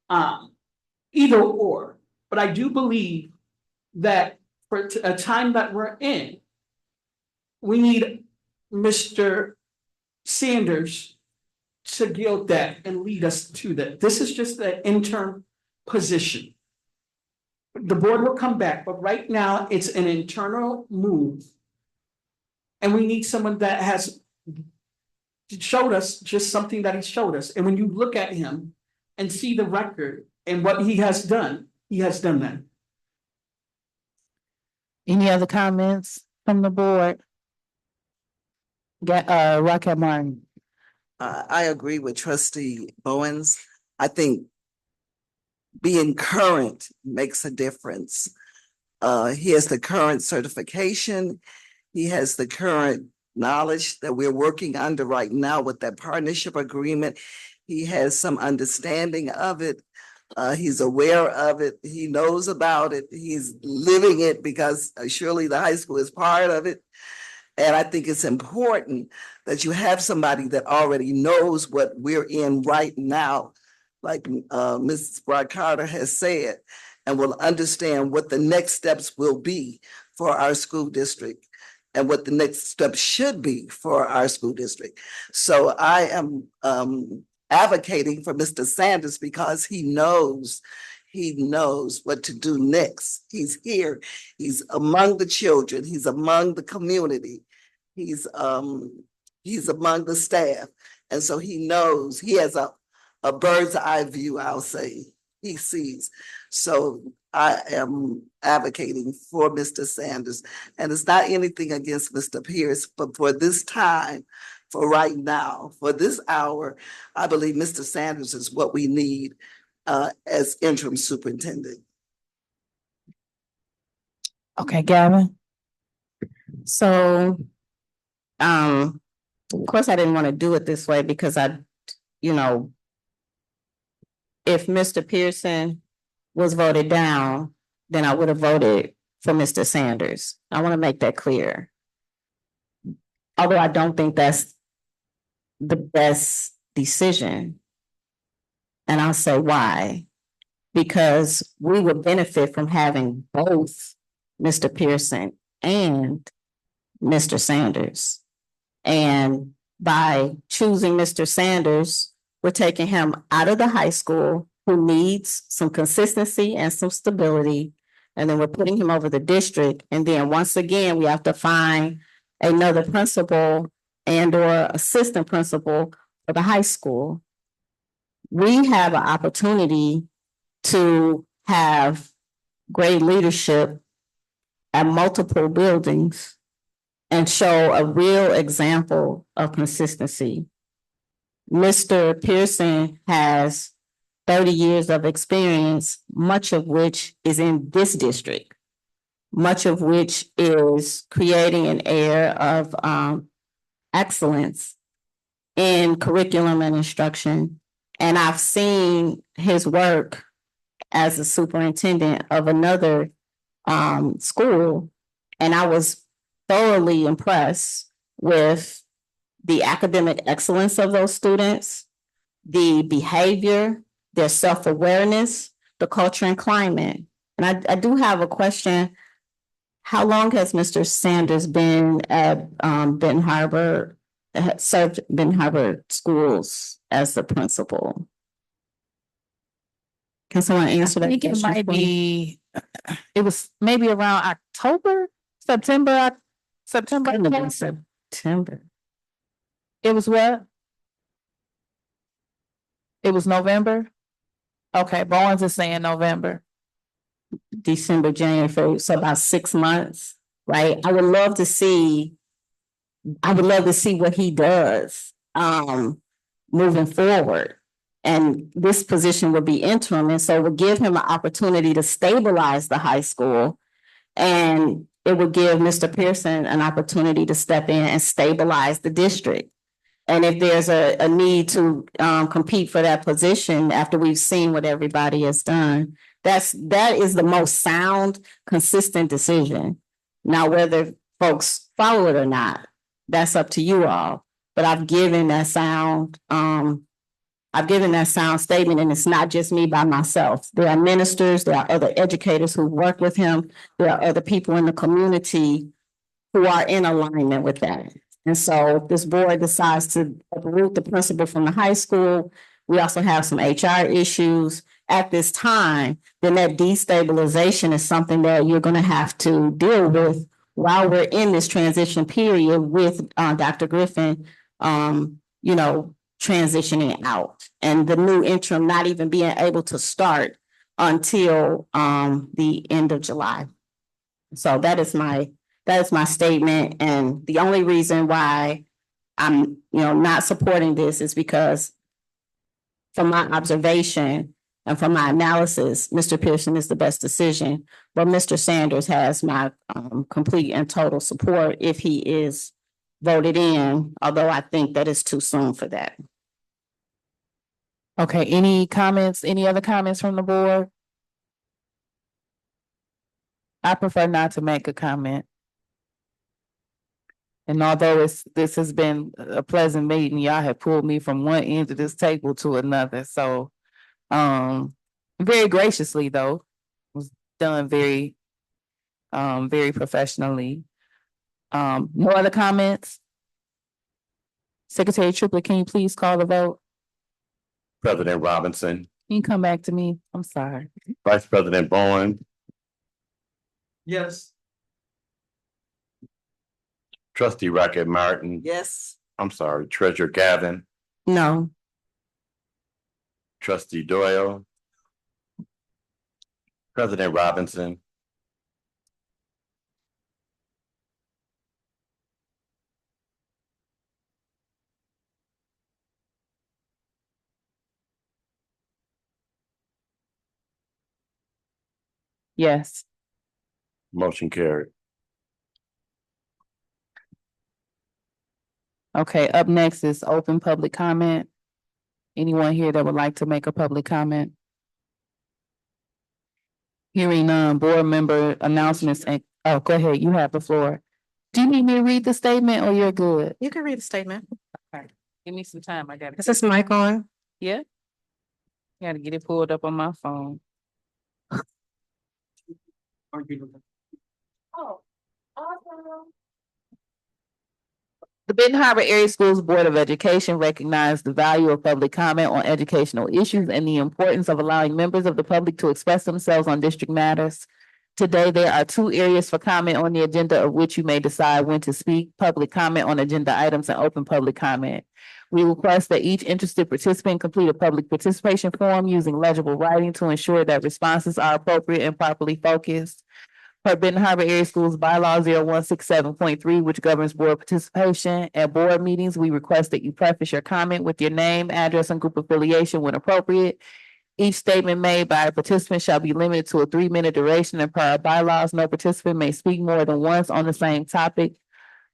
either or, but I do believe that for a time that we're in, we need Mr. Sanders to gild that and lead us to that. This is just an interim position. The board will come back, but right now it's an internal move. And we need someone that has showed us just something that he showed us. And when you look at him and see the record and what he has done that. Any other comments from the board? Raquel Martin. I agree with trustee Bowens. I think being current makes a difference. He has the current certification. He has the current knowledge that we're working under right now with that partnership agreement. He has some understanding of it. He's aware of it. He knows about it. He's living it because surely the high school is part of it. And I think it's important that you have somebody that already knows what we're in right now, like Mrs. Broad Carter has said, and will understand what the next steps will be for our school district and what the next step should be for our school district. So I am advocating for Mr. Sanders because he knows what to do next. He's here, he's among the children, he's among the community, he's among the staff. And so he knows, he has a bird's eye view, I'll say, he sees. So I am advocating for Mr. Sanders. And it's not anything against Mr. Pierce, but for this time, for right now, for this hour, I believe Mr. Sanders is what we need as interim superintendent. Okay, Gavin. So, of course, I didn't want to do it this way because if Mr. Pearson was voted down, then I would have voted for Mr. Sanders. I want to make that clear. Although I don't think that's the best decision. And I'll say why. Because we would benefit from having both Mr. Pearson and Mr. Sanders. And by choosing Mr. Sanders, we're taking him out of the high school who needs some consistency and some stability. And then we're putting him over the district. And then once again, we have to find another principal and or assistant principal for the high school. We have an opportunity to have great leadership at multiple buildings and show a real example of consistency. Mr. Pearson has 30 years of experience, much of which is in this district, much of which is creating an air of excellence in curriculum and instruction. And I've seen his work as a superintendent of another school, and I was thoroughly impressed with the academic excellence of those students, the behavior, their self-awareness, the culture and climate. And I do have a question. How long has Mr. Sanders been at Benton Harbor, served Benton Harbor schools as the principal? Can someone answer that? I think it question might for me? be, it was maybe around October, September. Couldn't have been September. It was what? It was November? Okay, Bowens is saying November. December, January, February, so about 6 months, right? I would love to see what he does, moving forward. And this position would be interim, and so it would give him an opportunity to stabilize the high school. And it would give Mr. Pearson an opportunity to step in and stabilize the district. And if there's a need to compete for that position after we've seen what everybody has done, that is the most sound, consistent decision. Now, whether folks follow it or not, that's up to you all. But I've given that sound statement, and it's not just me by myself. There are ministers, there are other educators who work with him, there are other people in the community who are in alignment with that. And so if this board decides to uproot the principal from the high school, we also have some HR issues at this time, then that destabilization is something that you're gonna have to deal with while we're in this transition period with Dr. Griffin, transitioning out, and the new interim not even being able to start until the end of July. So that is my statement, and the only reason why I'm not supporting this is because from my observation and from my analysis, Mr. Pearson is the best decision, but Mr. Sanders has my complete and total support if he is voted in, although I think that it's too soon for that. Okay, any other comments from the board? I prefer not to make a comment. And although this has been a pleasant meeting, y'all have pulled me from one end of this table to another, so very graciously though, was done very professionally. No other comments? Secretary Triplett, can you please call the vote? President Robinson, Can you come back to me? I'm sorry. Vice President Bowen, Yes. Trustee Rocket Martin. Yes. I'm sorry, Treasurer Gavin, No. Trustee Doyle. President Robinson, Yes. motion carried. Okay, up next is open public comment. Anyone here that would like to make a public comment? Hearing none, board member announcements and, oh, go ahead, you have the floor. Do you need me to read the statement or you're good? You can read the statement. Okay, give me some time, I gotta. Is this mic on? Yeah? Gotta get it pulled up on my phone. Oh, The Benton Harbor Area Schools Board of Education recognized the value of public comment on educational issues and the importance of allowing members of the public to express themselves on district matters. Today, there are 2 areas for comment on the agenda of which you may decide when to speak: public comment on agenda items and open public comment. We request that each interested participant complete a public participation form using legible writing to ensure that responses are appropriate and properly focused. Per Benton Harbor Area Schools Bylaw 0167.3, which governs board participation at board meetings, we request that you preface your comment with your name, address, and group affiliation when appropriate. Each statement made by a participant shall be limited to a 3-minute duration, and per our bylaws, no participant may speak more than once on the same topic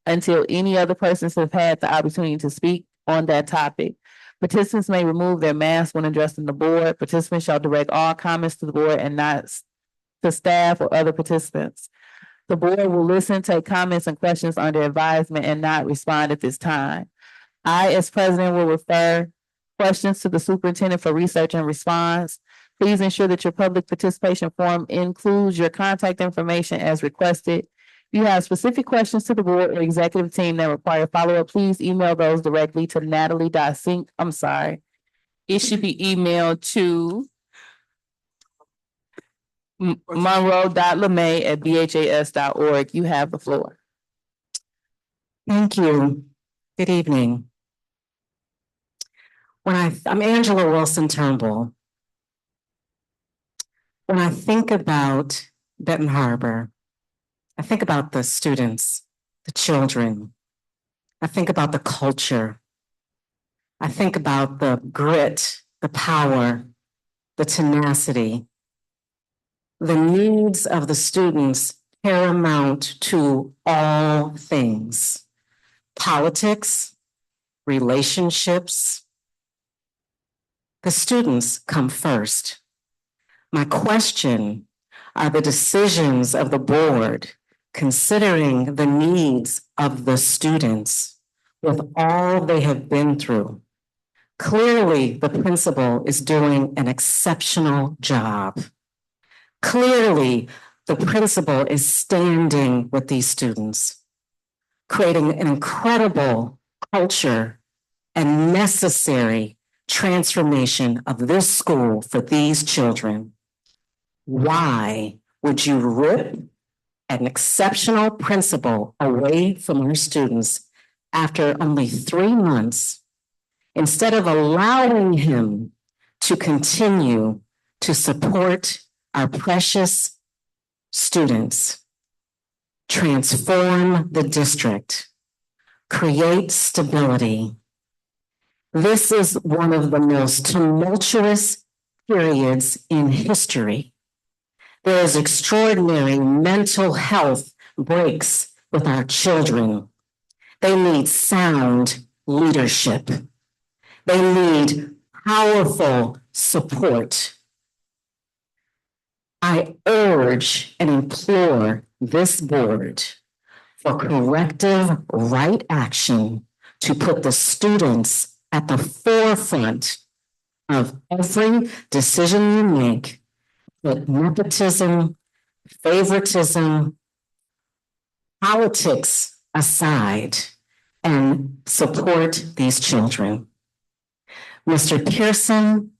until any other persons have had the opportunity to speak on that topic. Participants may remove their masks when addressing the board. Participants shall direct all comments to the board and not to staff or other participants. The board will listen, take comments and questions under advisement and not respond at this time. I, as president, will refer questions to the superintendent for research and response. Please ensure that your public participation form includes your contact information as requested. If you have specific questions to the board or executive team that require follow-up, please email those directly to Natalie.Sink. I'm sorry. It should be emailed to Monroe.lemay@bhas.org. You have the floor. Thank you. Good evening. I'm Angela Wilson Turnbull. When I think about Benton Harbor, I think about the students, the children. I think about the culture. I think about the grit, the power, the tenacity, the needs of the students paramount to all things. Politics, relationships. The students come first. My question, are the decisions of the board considering the needs of the students with all they have been through? Clearly, the principal is doing an exceptional job. Clearly, the principal is standing with these students, creating an incredible culture and necessary transformation of this school for these children. Why would you rip an exceptional principal away from our students after only 3 months instead of allowing him to continue to support our precious students, transform the district, create stability? This is one of the most tumultuous periods in history. There is extraordinary mental health breaks with our children. They need sound leadership. They need powerful support. I urge and implore this board for corrective right action to put the students at the forefront of every decision you make, but nepotism, favoritism, politics aside, and support these children. Mr. Pearson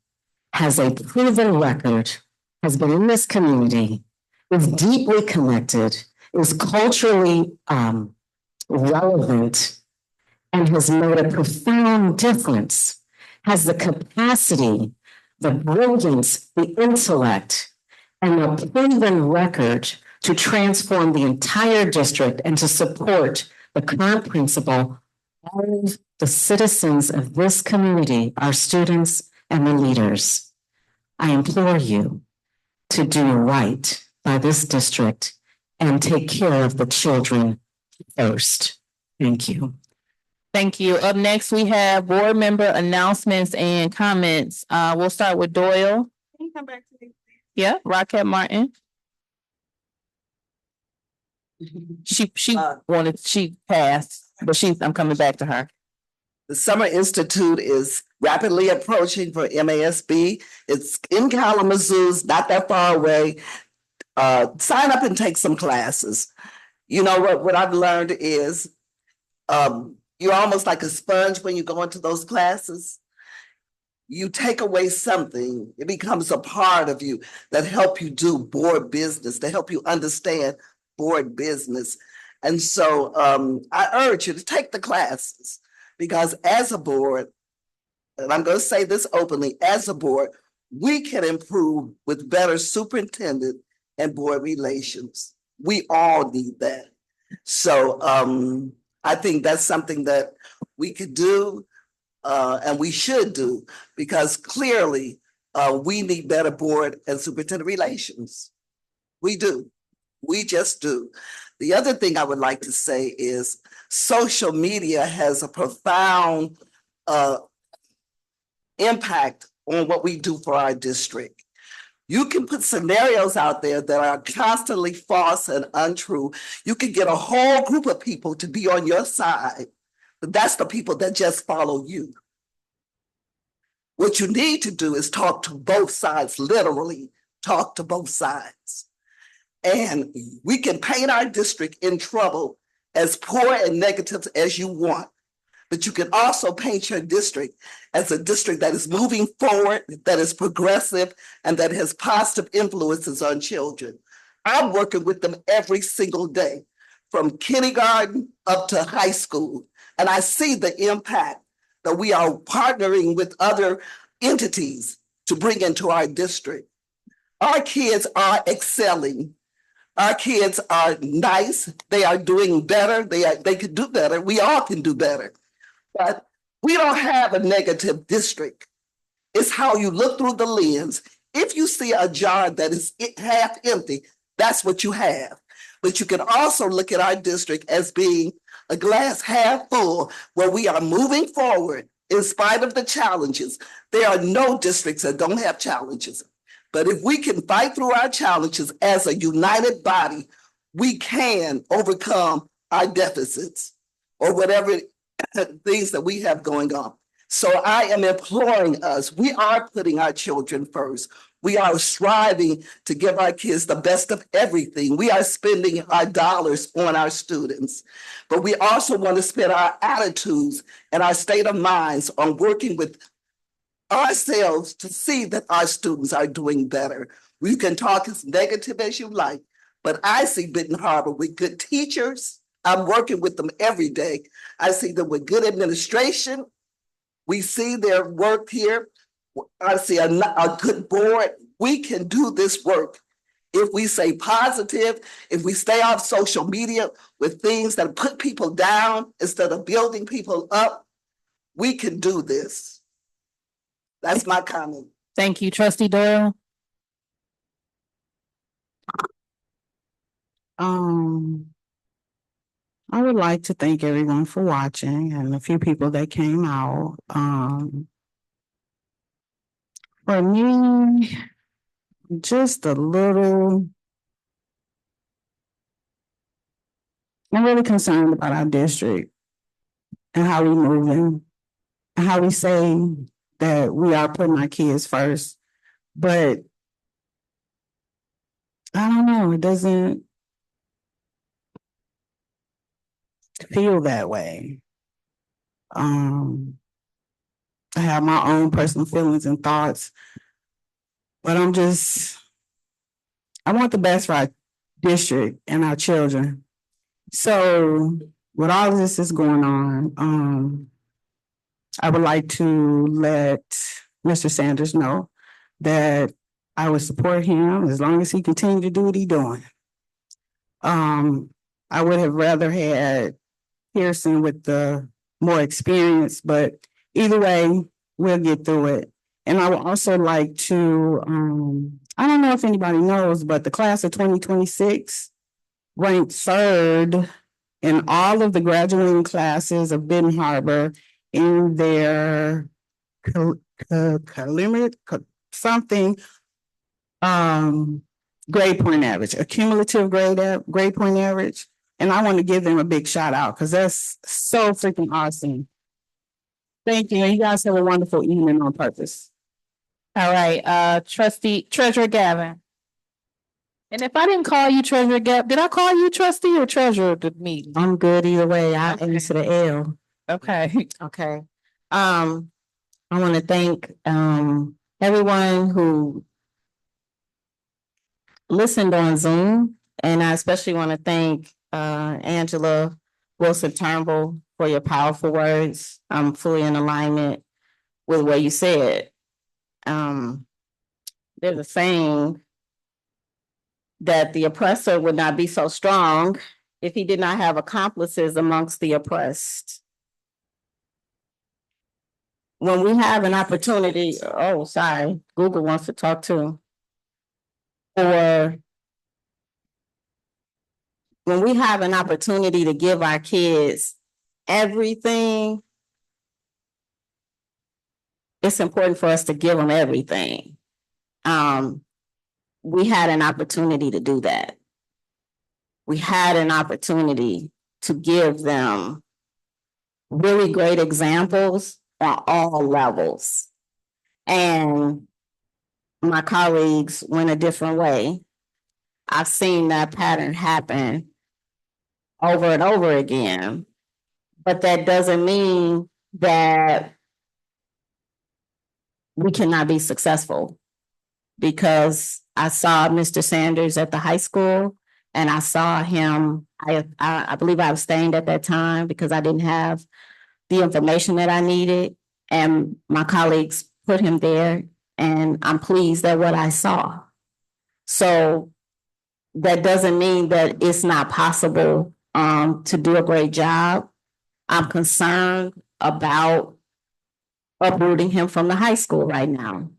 has a proven record, has been in this community, is deeply connected, is culturally relevant, and has made a profound difference, has the capacity, the brilliance, the intellect, and a proven record to transform the entire district and to support the current principal, all of the citizens of this community, our students and the leaders. I implore you to do right by this district and take care of the children first. Thank you. Thank you. Up next, we have board member announcements and comments. We'll start with Doyle. Can you come back to me? Yeah, Rocket Martin. She she passed, but I'm coming back to her. The Summer Institute is rapidly approaching for MASB. It's in Kalamazoo, it's not that far away. Sign up and take some classes. You know what I've learned is you're almost like a sponge when you go into those classes. You take away something, it becomes a part of you that help you do board business, to help you understand board business. And so I urge you to take the classes, because as a board, and I'm going to say this openly, as a board, we can improve with better superintendent and board relations. We all need that. So I think that's something that we could do and we should do, because clearly we need better board and superintendent relations. We do. We just do. The other thing I would like to say is social media has a profound impact on what we do for our district. You can put scenarios out there that are constantly false and untrue. You can get a whole group of people to be on your side, but that's the people that just follow you. What you need to do is talk to both sides, literally talk to both sides. And we can paint our district in trouble as poor and negative as you want, but you can also paint your district as a district that is moving forward, that is progressive, and that has positive influences on children. I'm working with them every single day, from kindergarten up to high school, and I see the impact that we are partnering with other entities to bring into our district. Our kids are excelling. Our kids are nice. They are doing better. They could do better. We all can do better. But we don't have a negative district. It's how you look through the lens. If you see a jar that is half empty, that's what you have. But you can also look at our district as being a glass half full, where we are moving forward in spite of the challenges. There are no districts that don't have challenges. But if we can fight through our challenges as a united body, we can overcome our deficits or whatever things that we have going on. So I am imploring us, we are putting our children first. We are striving to give our kids the best of everything. We are spending our dollars on our students, but we also want to spend our attitudes and our state of minds on working with ourselves to see that our students are doing better. We can talk as negative as you like, but I see Benton Harbor with good teachers. I'm working with them every day. I see them with good administration. We see their work here. I see a good board. We can do this work if we stay positive, if we stay off social media with things that put people down instead of building people up. We can do this. That's my comment. Thank you, trustee Doyle. I would like to thank everyone for watching and a few people that came out. For me, just a little, I'm really concerned about our district and how we moving and how we say that we are putting our kids first, but I don't know, it doesn't feel that way. I have my own personal feelings and thoughts, but I want the best for our district and our children. So with all of this is going on, I would like to let Mr. Sanders know that I would support him as long as he continues to do what he's doing. I would have rather had Pearson with the more experience, but either way, we'll get through it. And I would also like to, I don't know if anybody knows, but the class of 2026 ranked third in all of the graduating classes of Benton Harbor in their grade point average, a cumulative grade point average. And I want to give them a big shout out because that's so freaking awesome. Thank you. You guys have a wonderful evening on purpose. All right, Treasurer Gavin. And if I didn't call you Treasurer Gavin, did I call you trustee or treasurer of the meeting? I'm good either way. I Okay. answer the L. Okay. Okay. I want to thank everyone who listened on Zoom, and I especially want to thank Angela Wilson Turnbull for your powerful words. I'm fully in alignment with what you said. There's a saying that the oppressor would not be so strong if he did not have accomplices amongst the oppressed. When we have an opportunity, Google wants to talk too. Or when we have an opportunity to give our kids everything, it's important for us to give them everything. We had an opportunity to do that. We had an opportunity to give them really great examples on all levels. And my colleagues went a different way. I've seen that pattern happen over and over again, but that doesn't mean that we cannot be successful, because I saw Mr. Sanders at the high school and I saw him, I believe I abstained at that time because I didn't have the information that I needed, and my colleagues put him there, and I'm pleased at what I saw. So that doesn't mean that it's not possible to do a great job. I'm concerned about uprooting him from the high school right now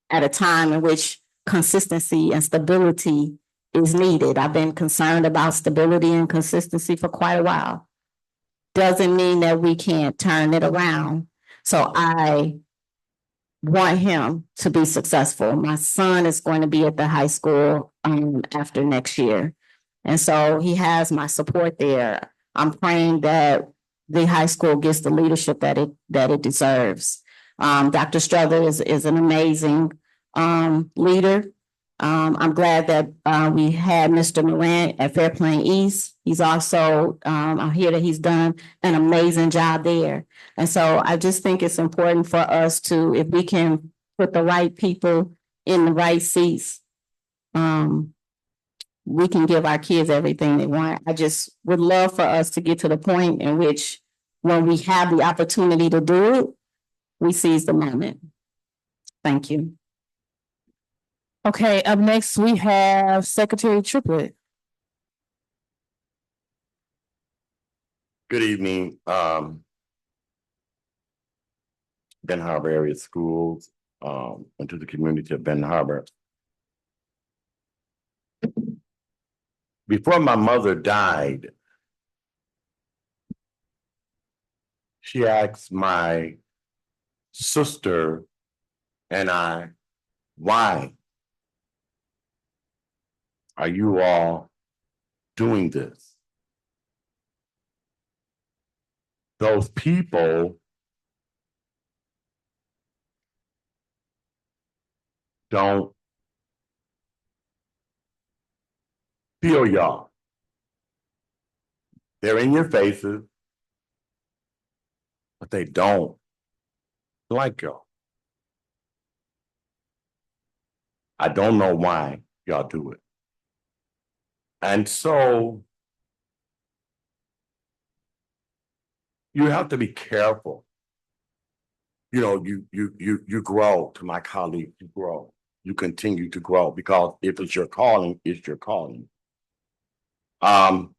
at a time in which consistency and stability is needed. I've been concerned about stability and consistency for quite a while. Doesn't mean that we can't turn it around. So I want him to be successful. My son is going to be at the high school after next year. And so he has my support there. I'm praying that the high school gets the leadership that it deserves. Dr. Strother is an amazing leader. I'm glad that we had Mr. Morant at Fairplain East. He's also, I hear that he's done an amazing job there. And so I just think it's important for us to, if we can put the right people in the right seats, we can give our kids everything they want. I just would love for us to get to the point in which when we have the opportunity to do it, we seize the moment. Thank you. Okay, up next, we have Secretary Triplett. Good evening, Ben Harbor area schools, and to the community of Ben Harbor. Before my mother died, she asked my sister and I, why are you all doing this? Those people don't feel y'all. They're in your faces, but they don't like y'all. I don't know why y'all do it. And so you have to be careful. You know, you grow. To my colleagues, you grow. You continue to grow, because if it's your calling, it's your calling. When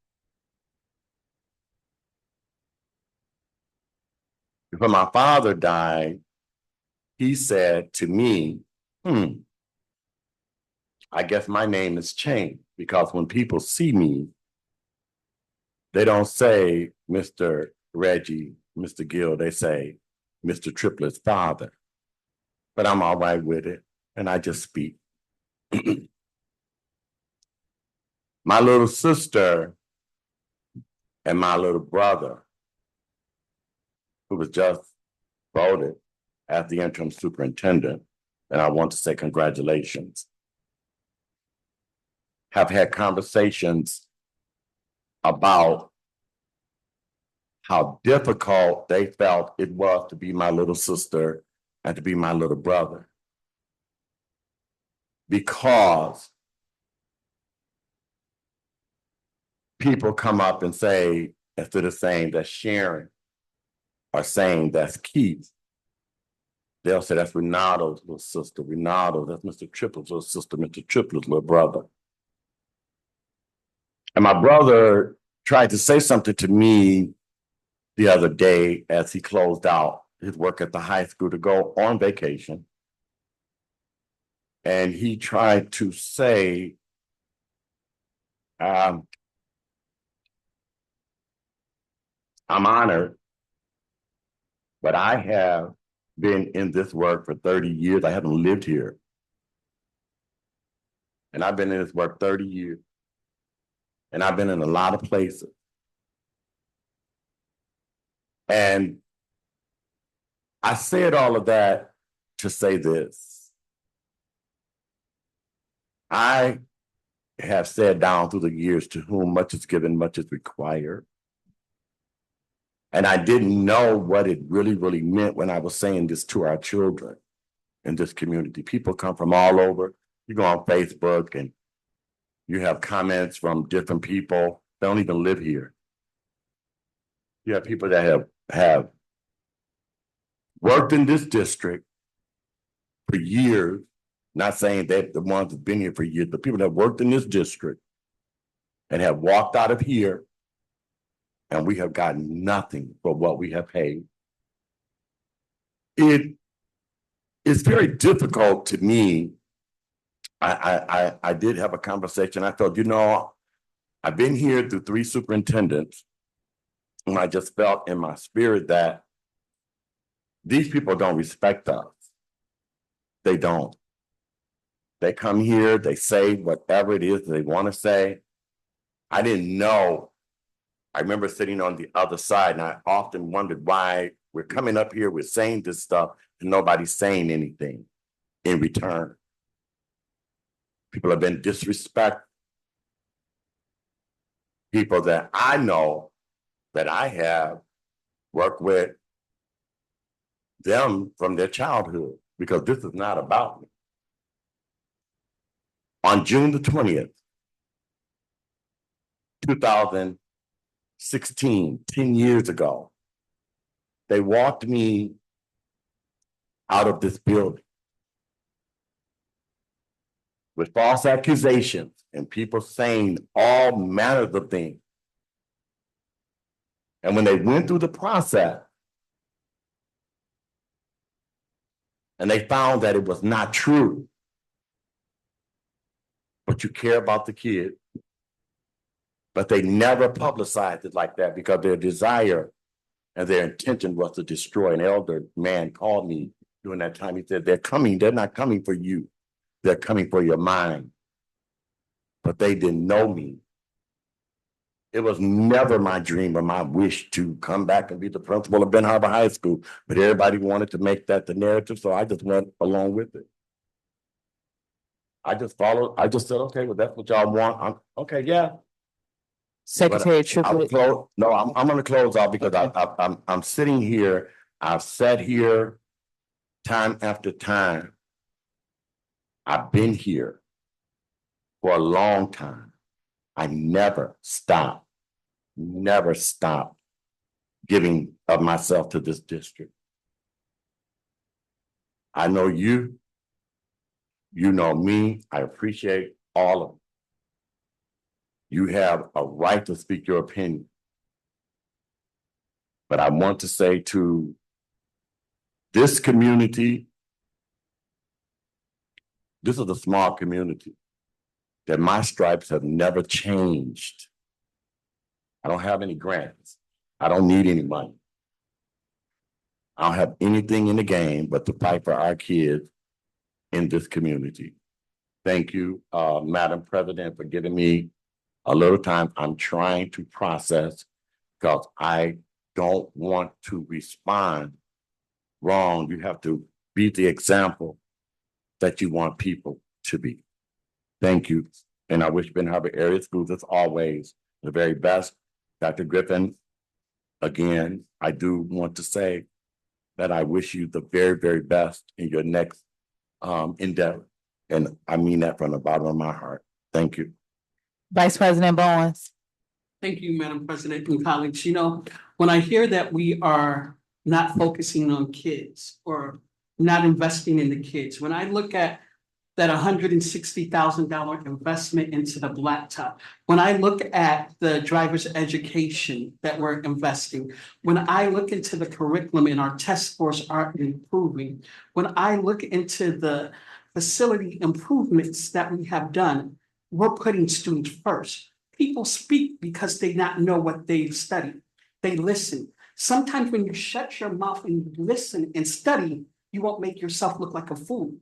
my father died, he said to me, I guess my name has changed, because when people see me, they don't say Mr. Reggie, Mr. Gill, they say Mr. Triplett's father. But I'm all right with it, and I just speak. My little sister and my little brother, who was just voted as the interim superintendent, and I want to say congratulations, have had conversations about how difficult they felt it was to be my little sister and to be my little brother. Because people come up and say, instead of saying that's Sharon or saying that's Keith, they'll say that's Ronaldo's little sister. Ronaldo, that's Mr. Triplett's little sister, Mr. Triplett's little brother. And my brother tried to say something to me the other day as he closed out his work at the high school to go on vacation. And he tried to say, I'm honored, but I have been in this work for 30 years. I haven't lived here. And I've been in this work 30 years. And I've been in a lot of places. And I said all of that to say this. I have said down through the years, to whom much is given, much is required. And I didn't know what it really, really meant when I was saying this to our children in this community. People come from all over. You go on Facebook and you have comments from different people. They don't even live here. You have people that have worked in this district for years, not saying that the ones that've been here for years, but people that worked in this district and have walked out of here and we have gotten nothing for what we have paid. It is very difficult to me. I did have a conversation. I thought, I've been here through 3 superintendents, and I just felt in my spirit that these people don't respect us. They don't. They come here, they say whatever it is they want to say. I didn't know. I remember sitting on the other side, and I often wondered why we're coming up here, we're saying this stuff, and nobody's saying anything in return. People have been disrespectful. People that I know, that I have worked with them from their childhood, because this is not about me. On June the 20th, 2016, 10 years ago, they walked me out of this building with false accusations and people saying all manners of things. And when they went through the process and they found that it was not true, but you care about the kid, but they never publicized it like that because their desire and their intention was to destroy. An elder man called me during that time. He said, they're not coming for you. They're coming for your mind. But they didn't know me. It was never my dream or my wish to come back and be the principal of Ben Harbor High School, but everybody wanted to make that the narrative, so I just went along with it. I just said, okay, well, that's what y'all want. Okay, yeah. Secretary Triplett. I'm gonna close out because I'm sitting here, I've sat here time after time. I've been here for a long time. I never stopped giving of myself to this district. I know you know me. I appreciate all of it. You have a right to speak your opinion. But I want to say to this community, this is a small community, that my stripes have never changed. I don't have any grants. I don't need any money. I don't have anything in the game but to fight for our kids in this community. Thank you, Madam President, for giving me a little time. I'm trying to process because I don't want to respond wrong. You have to be the example that you want people to be. Thank you. And I wish Ben Harbor Area Schools, as always, the very best. Dr. Griffin, again, I do want to say that I wish you the very, very best in your next endeavor. And I mean that from the bottom of my heart. Thank you. Vice President Bowens. Thank you, Madam President and colleagues. When I hear that we are not focusing on kids or not investing in the kids, when I look at that $160,000 investment into the blacktop, when I look at the driver's education that we're investing, when I look into the curriculum and our test scores are improving, when I look into the facility improvements that we have done, we're putting students first. People speak because they not know what they've studied. They listen. Sometimes when you shut your mouth and you listen and study, you won't make yourself look like a fool.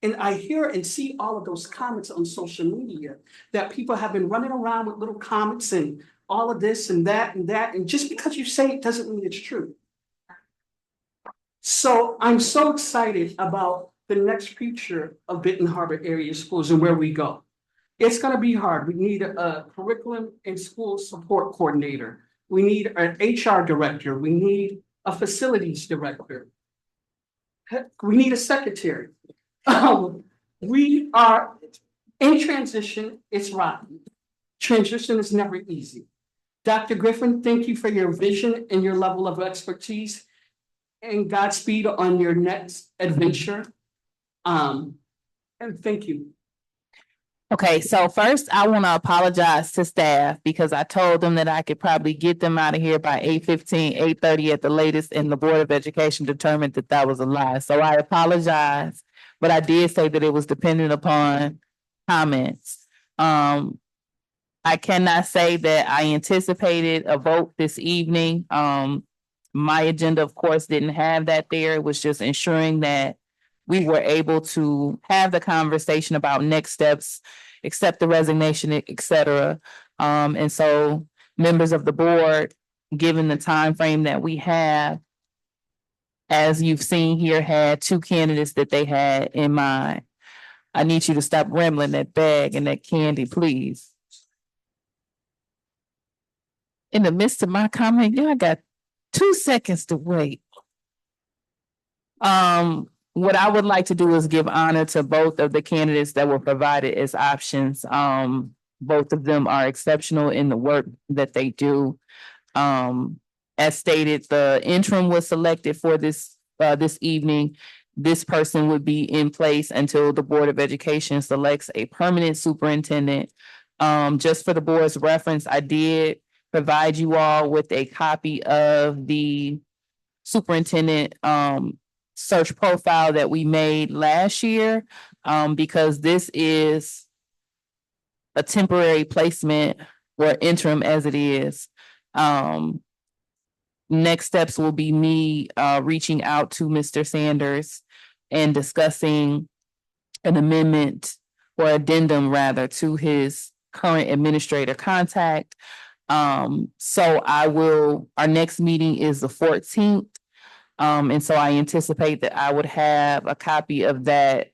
And I hear and see all of those comments on social media that people have been running around with little comments and all of this and that and that. And just because you say it doesn't mean it's true. So I'm so excited about the next future of Benton Harbor Area Schools and where we go. It's going to be hard. We need a curriculum and school support coordinator. We need an HR director. We need a facilities director. We need a secretary. We are in transition. It's rotten. Transition is never easy. Dr. Griffin, thank you for your vision and your level of expertise. And Godspeed on your next adventure. And thank you. Okay, so first I want to apologize to staff because I told them that I could probably get them out of here by 8:15, 8:30 at the latest, and the Board of Education determined that that was a lie. So I apologize, but I did say that it was dependent upon comments. I cannot say that I anticipated a vote this evening. My agenda, of course, didn't have that there. It was just ensuring that we were able to have the conversation about next steps, accept the resignation, et cetera. And so members of the board, given the time frame that we have, as you've seen here, had two candidates that they had in mind. I need you to stop rambling that bag and that candy, please. In the midst of my comment, y'all got 2 seconds to wait. What I would like to do is give honor to both of the candidates that were provided as options. Both of them are exceptional in the work that they do. As stated, the interim was selected for this evening. This person would be in place until the Board of Education selects a permanent superintendent. Just for the board's reference, I did provide you all with a copy of the superintendent search profile that we made last year, because this is a temporary placement or interim as it is. Next steps will be me reaching out to Mr. Sanders and discussing an amendment or addendum rather to his current administrator contact. So our next meeting is the 14th. And so I anticipate that I would have a copy of that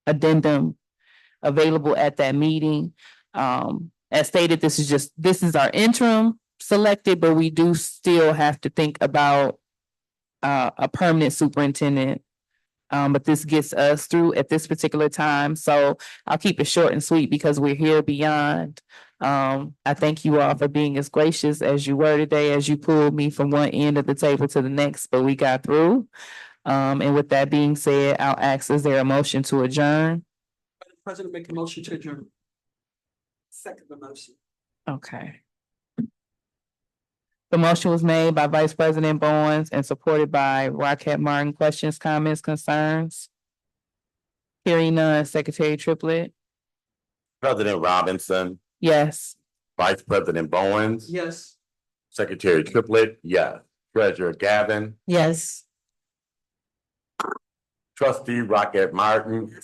addendum available at that meeting. As stated, this is our interim selected, but we do still have to think about a permanent superintendent. But this gets us through at this particular time. So I'll keep it short and sweet because we're here beyond. I thank you all for being as gracious as you were today, as you pulled me from one end of the table to the next, but we got through. And with that being said, I'll ask, is there a motion to adjourn? President, make a motion to adjourn. Second the motion. Okay. The motion was made by Vice President Bowens and supported by Rockette Martin. Questions, comments, concerns? Hearing none, Secretary Triplett. President Robinson, Yes. Vice President Bowens. Yes. Secretary Triplett, yes. Treasurer Gavin, Yes. Trustee Rockette Martin.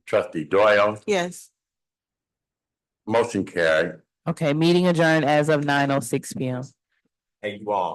Trustee Doyle, Yes. motion carried. Okay, meeting adjourned as of 9:06 p.m. Hey, you all.